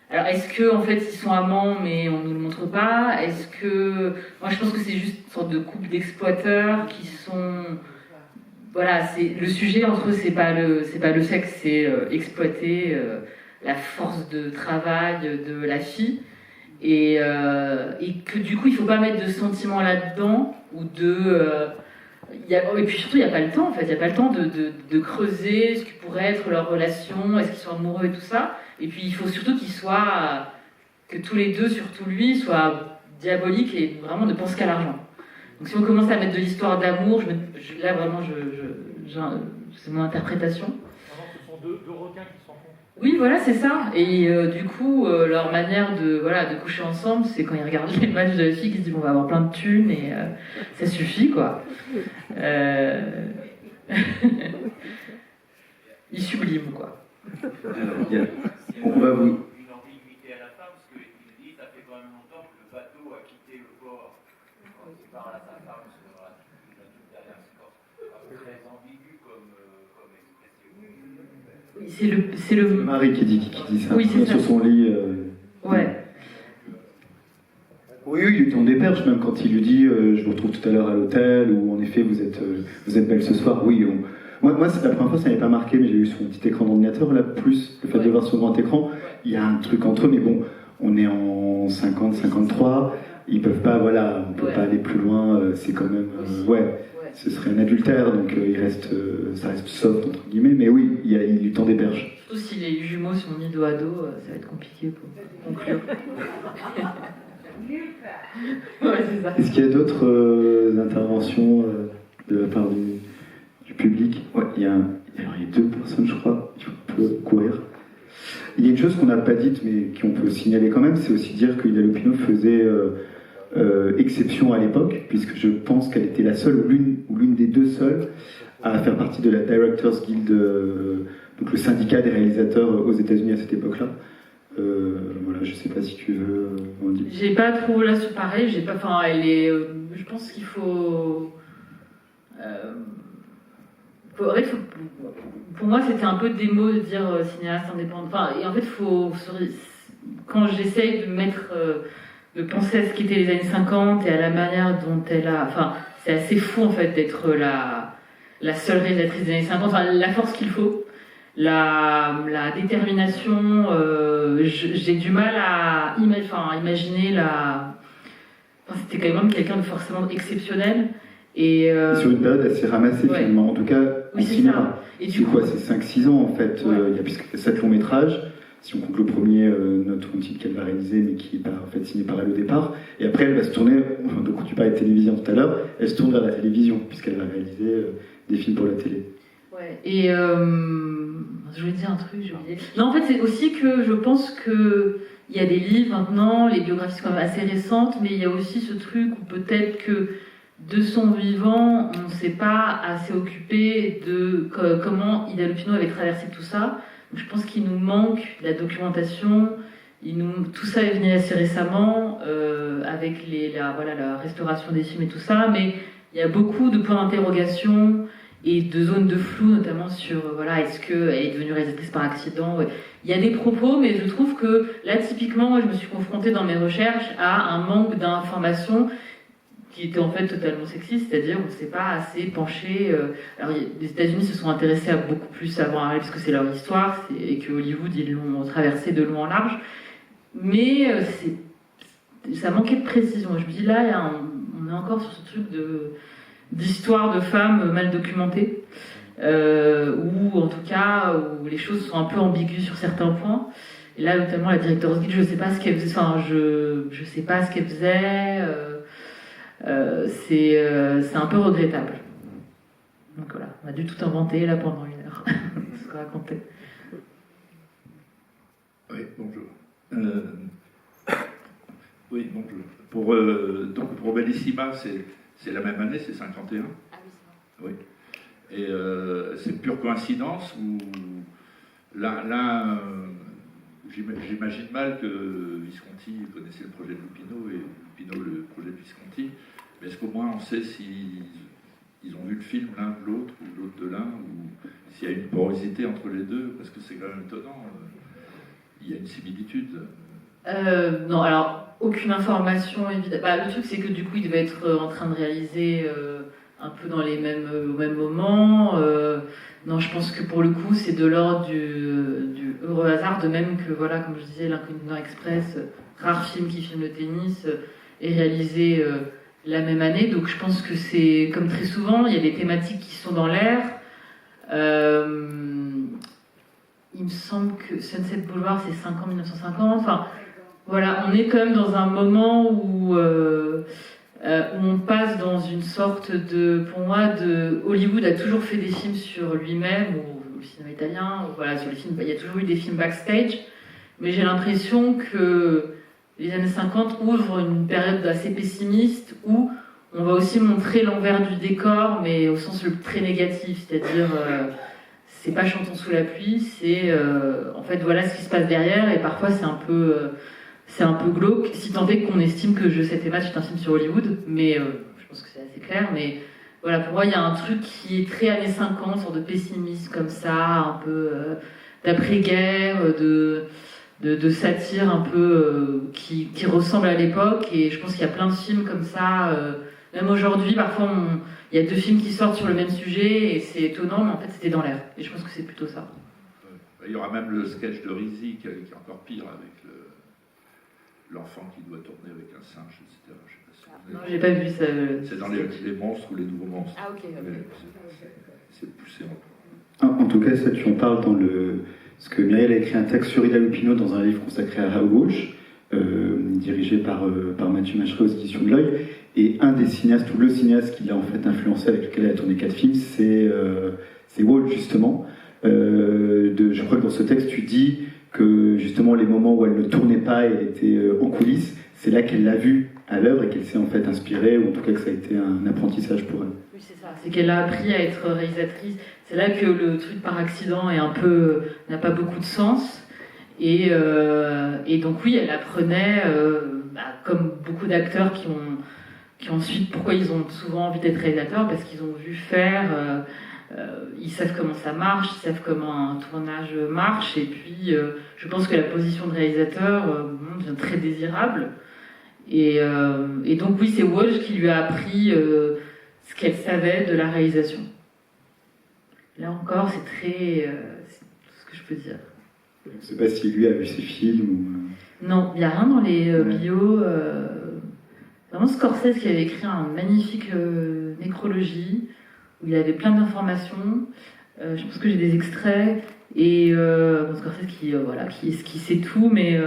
Alors, est-ce que en fait ils sont amants, mais on nous le montre pas? Est-ce que moi je pense que c'est juste une sorte de couple d'exploiteurs qui sont. Voilà, c'est le sujet entre eux, c'est pas le sexe, c'est exploiter la force de travail de la fille. Et que du coup il faut pas mettre de sentiments là-dedans ou et puis surtout il n'y a pas le temps en fait, il n'y a pas le temps de creuser ce qui pourrait être leur relation, est-ce qu'ils sont amoureux et tout ça. Et puis il faut surtout que tous les deux, surtout lui, soient diaboliques et vraiment ne pensent qu'à l'argent. Donc si on commence à mettre de l'histoire d'amour, là vraiment c'est mon interprétation. Ce sont deux requins qui se rencontrent. Oui, voilà, c'est ça. Et du coup, leur manière de coucher ensemble, c'est quand ils regardent les matchs de la fille, qu'ils se disent on va avoir plein de thunes et ça suffit, quoi. Ils subliment, quoi. Alors, on va vous... Une ambiguïté à la fin, parce qu'il dit ça fait quand même longtemps que le bateau a quitté le port. Quand il parle à sa femme sur la derrière, c'est très ambigu comme expression. C'est le Marie qui dit ça. Oui, c'est sur ça. son lit. Ouais. Oui, il lui tend des perches, même quand il lui dit je vous retrouve tout à l'heure à l'hôtel, ou en effet vous êtes belle ce soir. Oui, moi c'est la première fois, ça n'avait pas marqué, mais j'ai eu sur mon petit écran d'ordinateur, là, plus le fait de voir sur grand écran, il y a un truc entre eux, mais bon, on est en 50, 53, ils peuvent pas, voilà, on peut pas aller plus loin, c'est quand même, ce serait un adultère, donc ça reste soft, entre guillemets, mais oui, il lui tend des perches. Surtout si les jumeaux sont mis dos à dos, ça va être compliqué pour conclure. Ouais, c'est ça. Est-ce qu'il y a d'autres interventions de la part du public? Ouais, il y a 2 personnes, je crois, qui peuvent courir. Il y a une chose qu'on n'a pas dite, mais qu'on peut signaler quand même, c'est aussi dire que Italo Pino faisait exception à l'époque, puisque je pense qu'elle était la seule, ou l'une des 2 seules, à faire partie de la Directors Guild, donc le syndicat des réalisateurs aux États-Unis à cette époque-là. Voilà, je sais pas si tu veux en dire. J'ai pas trop là sur pareil, je pense qu'il faut. Pour moi, c'était un peu démo de dire cinéaste indépendant. Enfin, et en fait, quand j'essaye de penser à ce qu'étaient les années 50 et à la manière dont elle a. Enfin, c'est assez fou en fait d'être la seule réalisatrice des années 50. Enfin, la force qu'il faut. La détermination, j'ai du mal à imaginer c'était quand même quelqu'un de forcément exceptionnel. Et sur une période assez ramassée finalement, en tout cas en cinéma. Et c'est quoi, c'est 5-6 ans en fait, puisque 7 longs métrages, si on compte le premier, Note ou un titre qu'elle va réaliser, mais qui est pas en fait signé par elle au départ. Et après, elle va se tourner, donc tu parlais de télévision tout à l'heure, elle se tourne vers la télévision, puisqu'elle va réaliser des films pour la télé. Ouais, et je voulais dire un truc, j'ai oublié. Non, en fait, c'est aussi que je pense que il y a des livres maintenant, les biographies sont quand même assez récentes, mais il y a aussi ce truc où peut-être que de son vivant, on ne s'est pas assez occupé de comment Ida Lupino avait traversé tout ça. Donc, je pense qu'il nous manque de la documentation. Tout ça est venu assez récemment avec la restauration des films et tout ça, mais il y a beaucoup de points d'interrogation et de zones de flou, notamment sur est-ce qu'elle est devenue réalisatrice par accident. Ouais. Il y a des propos, mais je trouve que là, typiquement, moi, je me suis confrontée dans mes recherches à un manque d'informations qui était en fait totalement sexiste, c'est-à-dire on ne s'est pas assez penché. Alors les États-Unis se sont intéressés à beaucoup plus avant parce que c'est leur histoire et que Hollywood ils l'ont traversé de long en large, mais ça manquait de précision. Je me dis là, on est encore sur ce truc d'histoire de femmes mal documentées, ou en tout cas où les choses sont un peu ambiguës sur certains points. Et là, notamment la directeur Guide, je sais pas ce qu'elle faisait. Enfin, je sais pas ce qu'elle faisait. C'est un peu regrettable. Donc voilà, on a dû tout inventer là pendant 1 heure, ce qu'on racontait. Oui, bonjour. Oui, bonjour. Donc pour Bellissima, c'est la même année, c'est 51. Ah oui, c'est vrai. Oui. Et c'est pure coïncidence ou là j'imagine mal que Visconti connaissait le projet de Lupino et Lupino le projet de Visconti. Mais est-ce qu'au moins on sait s'ils ont vu le film l'un de l'autre ou l'autre de l'un, ou s'il y a une porosité entre les deux, parce que c'est quand même étonnant. Il y a une similitude. Non, alors aucune information évidente. Le truc c'est que du coup il devait être en train de réaliser un peu au même moment. Non, je pense que pour le coup c'est de l'ordre du heureux hasard, de même que comme je disais, L'Inconnu du Nord Express, rare film qui filme le tennis, est réalisé la même année. Donc je pense que c'est comme très souvent, il y a des thématiques qui sont dans l'air. Il me semble que Sunset Boulevard c'est 5 ans, 1950. Enfin, voilà, on est quand même dans un moment où on passe dans une sorte pour moi, Hollywood a toujours fait des films sur lui-même, ou le cinéma italien, sur les films, il y a toujours eu des films backstage, mais j'ai l'impression que les années 50 ouvrent une période assez pessimiste où on va aussi montrer l'envers du décor, mais au sens très négatif, c'est-à-dire c'est pas chantons sous la pluie, c'est en fait voilà ce qui se passe derrière, et parfois c'est un peu glauque, si tant est qu'on estime que Je sais tes matchs est un film sur Hollywood, mais je pense que c'est assez clair, mais voilà, pour moi il y a un truc qui est très années 50, sorte de pessimisme comme ça, un peu d'après-guerre, de satire un peu qui ressemble à l'époque, et je pense qu'il y a plein de films comme ça, même aujourd'hui, parfois il y a 2 films qui sortent sur le même sujet, et c'est étonnant, mais en fait c'était dans l'air, et je pense que c'est plutôt ça. Il y aura même le sketch de Rizzi qui est encore pire, avec l'enfant qui doit tourner avec un singe, etc. Je sais pas si non, j'ai pas vu ça. C'est dans les monstres ou les nouveaux monstres. Ah ok. C'est poussé encore. En tout cas, ça tu en parles dans parce que Myriel a écrit un texte sur Ida Lupino dans un livre consacré à Raoul Walsh, dirigé par Mathieu Macheret aux éditions de l'Œil. Et un des cinéastes, ou le cinéaste qui l'a en fait influencé, avec lequel elle a tourné 4 films, c'est Walsh, justement. Je crois que dans ce texte, tu dis que justement les moments où elle ne tournait pas, elle était en coulisses, c'est là qu'elle l'a vu à l'œuvre et qu'elle s'est en fait inspirée, ou en tout cas que ça a été un apprentissage pour elle. Oui, c'est ça. C'est qu'elle a appris à être réalisatrice. C'est là que le truc par accident n'a pas beaucoup de sens. Et donc oui, elle apprenait, comme beaucoup d'acteurs qui ont ensuite, pourquoi ils ont souvent envie d'être réalisateurs, parce qu'ils ont vu faire. Ils savent comment ça marche, ils savent comment un tournage marche, et puis je pense que la position de réalisateur devient très désirable. Et donc oui, c'est Walsh qui lui a appris ce qu'elle savait de la réalisation. Là encore, c'est tout ce que je peux dire. Je ne sais pas si lui a vu ses films ou... Non, il n'y a rien dans les bios. C'est vraiment Scorsese qui avait écrit une magnifique nécrologie, où il y avait plein d'informations. Je pense que j'ai des extraits. Et bon, Scorsese qui sait tout, mais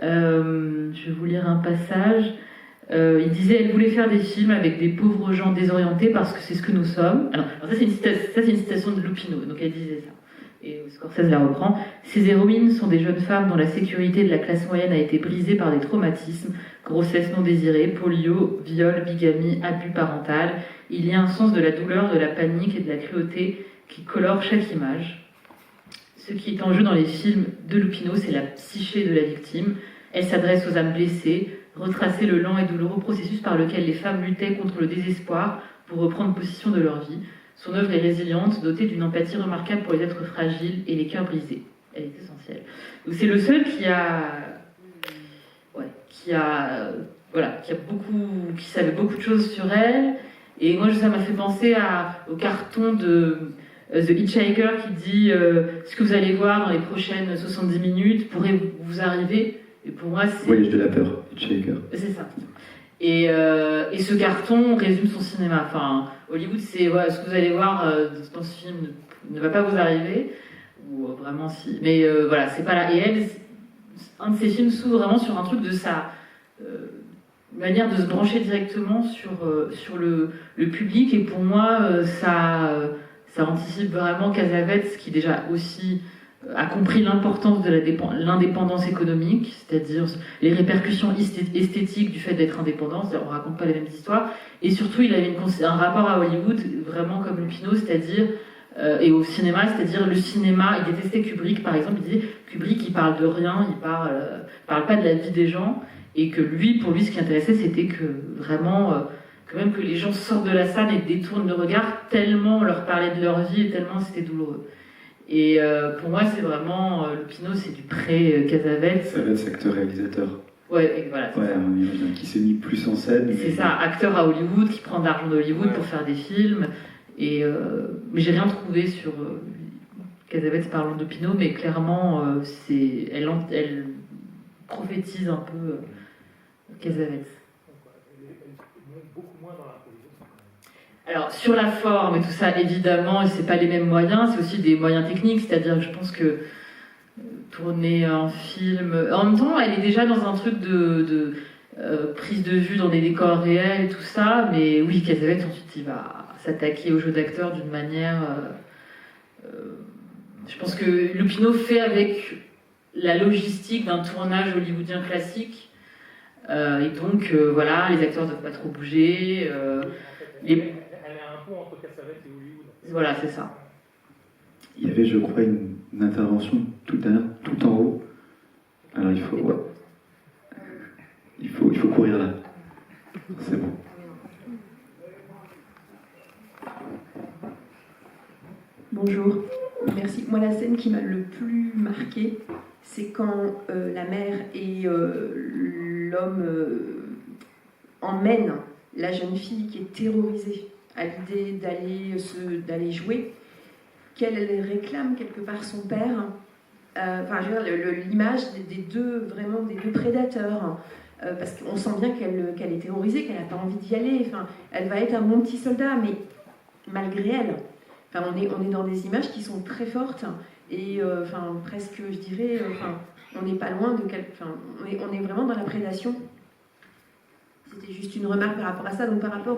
je vais vous lire un passage. Il disait, elle voulait faire des films avec des pauvres gens désorientés parce que c'est ce que nous sommes. Alors ça c'est une citation de Lupino, donc elle disait ça. Et Scorsese la reprend. Ces héroïnes sont des jeunes femmes dont la sécurité de la classe moyenne a été brisée par des traumatismes, grossesse non désirée, polio, viol, bigamie, abus parental. Il y a un sens de la douleur, de la panique et de la cruauté qui colore chaque image. Ce qui est en jeu dans les films de Lupino, c'est la psyché de la victime. Elle s'adresse aux âmes blessées, retracer le lent et douloureux processus par lequel les femmes luttaient contre le désespoir pour reprendre possession de leur vie. Son œuvre est résiliente, dotée d'une empathie remarquable pour les êtres fragiles et les cœurs brisés. Elle est essentielle. Donc c'est le seul qui savait beaucoup de choses sur elle. Et moi, ça m'a fait penser au carton de The Hitchhiker qui dit ce que vous allez voir dans les prochaines 70 minutes pourrait vous arriver. Et pour moi, c'est... Voyage de la peur, Hitchhiker. C'est ça. Et ce carton résume son cinéma. Enfin, Hollywood, c'est ce que vous allez voir dans ce film ne va pas vous arriver. Ou vraiment si. Mais voilà, c'est pas là. Et elle, un de ses films s'ouvre vraiment sur un truc de sa manière de se brancher directement sur le public. Et pour moi, ça anticipe vraiment Cassavetes, qui déjà aussi a compris l'importance de l'indépendance économique, c'est-à-dire les répercussions esthétiques du fait d'être indépendant, c'est-à-dire on raconte pas les mêmes histoires, et surtout il avait un rapport à Hollywood vraiment comme Lupino, c'est-à-dire et au cinéma, c'est-à-dire le cinéma, il détestait Kubrick par exemple, il disait Kubrick il parle de rien, il parle pas de la vie des gens, et que pour lui ce qui intéressait c'était que vraiment quand même que les gens sortent de la salle et détournent le regard tellement on leur parlait de leur vie et tellement c'était douloureux. Et pour moi, c'est vraiment Lupino, c'est du pré-Cassavetes. Cassavetes, acteur-réalisateur. Ouais, et voilà. Ouais, qui s'est mis plus en scène. C'est ça, acteur à Hollywood, qui prend de l'argent d'Hollywood pour faire des films. Et mais j'ai rien trouvé sur Cassavetes parlant de Lupino, mais clairement, elle prophétise un peu Cassavetes. Beaucoup moins dans la politique. Alors, sur la forme et tout ça, évidemment, c'est pas les mêmes moyens, c'est aussi des moyens techniques, c'est-à-dire que je pense que tourner un film... En même temps, elle est déjà dans un truc de prise de vue dans des décors réels et tout ça, mais oui, Cassavetes, ensuite, il va s'attaquer au jeu d'acteur d'une manière... je pense que Lupino fait avec la logistique d'un tournage hollywoodien classique, et donc, voilà, les acteurs ne doivent pas trop bouger... Elle est un pont entre Cassavetes et Hollywood. Voilà, c'est ça. Il y avait, je crois, une intervention tout en haut. Alors il faut courir là. C'est bon. Bonjour, merci. Moi, la scène qui m'a le plus marquée, c'est quand la mère et l'homme emmènent la jeune fille qui est terrorisée à l'idée d'aller jouer, qu'elle réclame quelque part son père. Enfin, je veux dire, l'image des deux prédateurs, parce qu'on sent bien qu'elle est terrorisée, qu'elle n'a pas envie d'y aller. Enfin, elle va être un bon petit soldat, mais malgré elle. Enfin, on est dans des images qui sont très fortes et presque, je dirais, on n'est pas loin de on est vraiment dans la prédation. C'était juste une remarque par rapport à ça, donc par rapport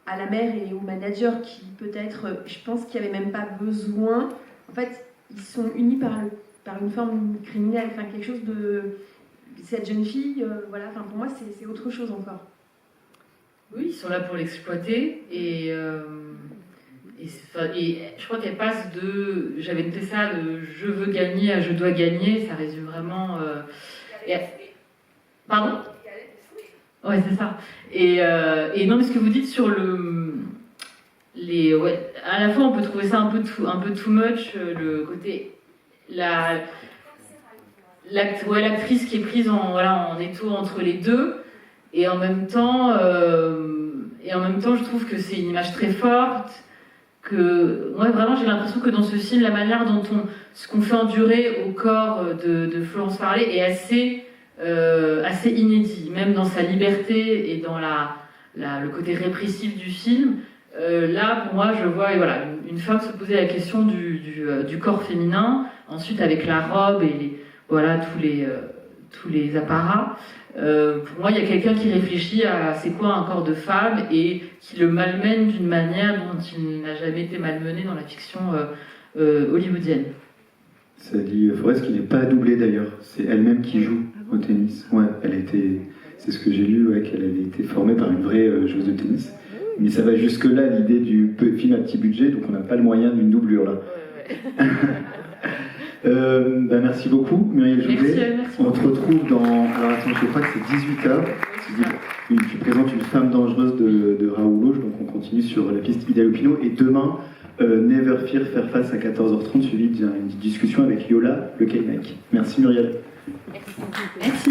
à la mère et au manager qui peut-être, je pense qu'il n'y avait même pas besoin. En fait, ils sont unis par une forme criminelle, enfin quelque chose de cette jeune fille, voilà. Enfin pour moi c'est autre chose encore. Oui, ils sont là pour l'exploiter et je crois qu'elle passe de, j'avais noté ça, de je veux gagner à je dois gagner, ça résume vraiment. Pardon ? Ouais, c'est ça. Et non, mais ce que vous dites sur à la fois on peut trouver ça un peu too much, le côté l'actrice qui est prise en étau entre les deux, et en même temps je trouve que c'est une image très forte. Que moi vraiment j'ai l'impression que dans ce film la manière dont ce qu'on fait endurer au corps de Florence Parlé est assez inédit, même dans sa liberté et dans le côté répressif du film. Là, pour moi, je vois une femme se posait la question du corps féminin, ensuite avec la robe et voilà, tous les apparats. Pour moi, il y a quelqu'un qui réfléchit à c'est quoi un corps de femme et qui le malmène d'une manière dont il n'a jamais été malmené dans la fiction hollywoodienne. Sally Forrest, qui n'est pas doublée d'ailleurs, c'est elle-même qui joue au tennis. Ouais, c'est ce que j'ai lu, ouais, qu'elle avait été formée par une vraie joueuse de tennis. Mais ça va jusque-là, l'idée du film à petit budget, donc on n'a pas le moyen d'une doublure là. Merci beaucoup, Muriel Jouvet. On te retrouve dans. Alors attends, je crois que c'est 18h. Tu présentes Une femme dangereuse de Raoul Auge, donc on continue sur la piste Ida Lupino. Et demain, Never Fear faire face à 14h30, suivi d'une discussion avec Yola, le K-Mec. Merci Muriel. Merci.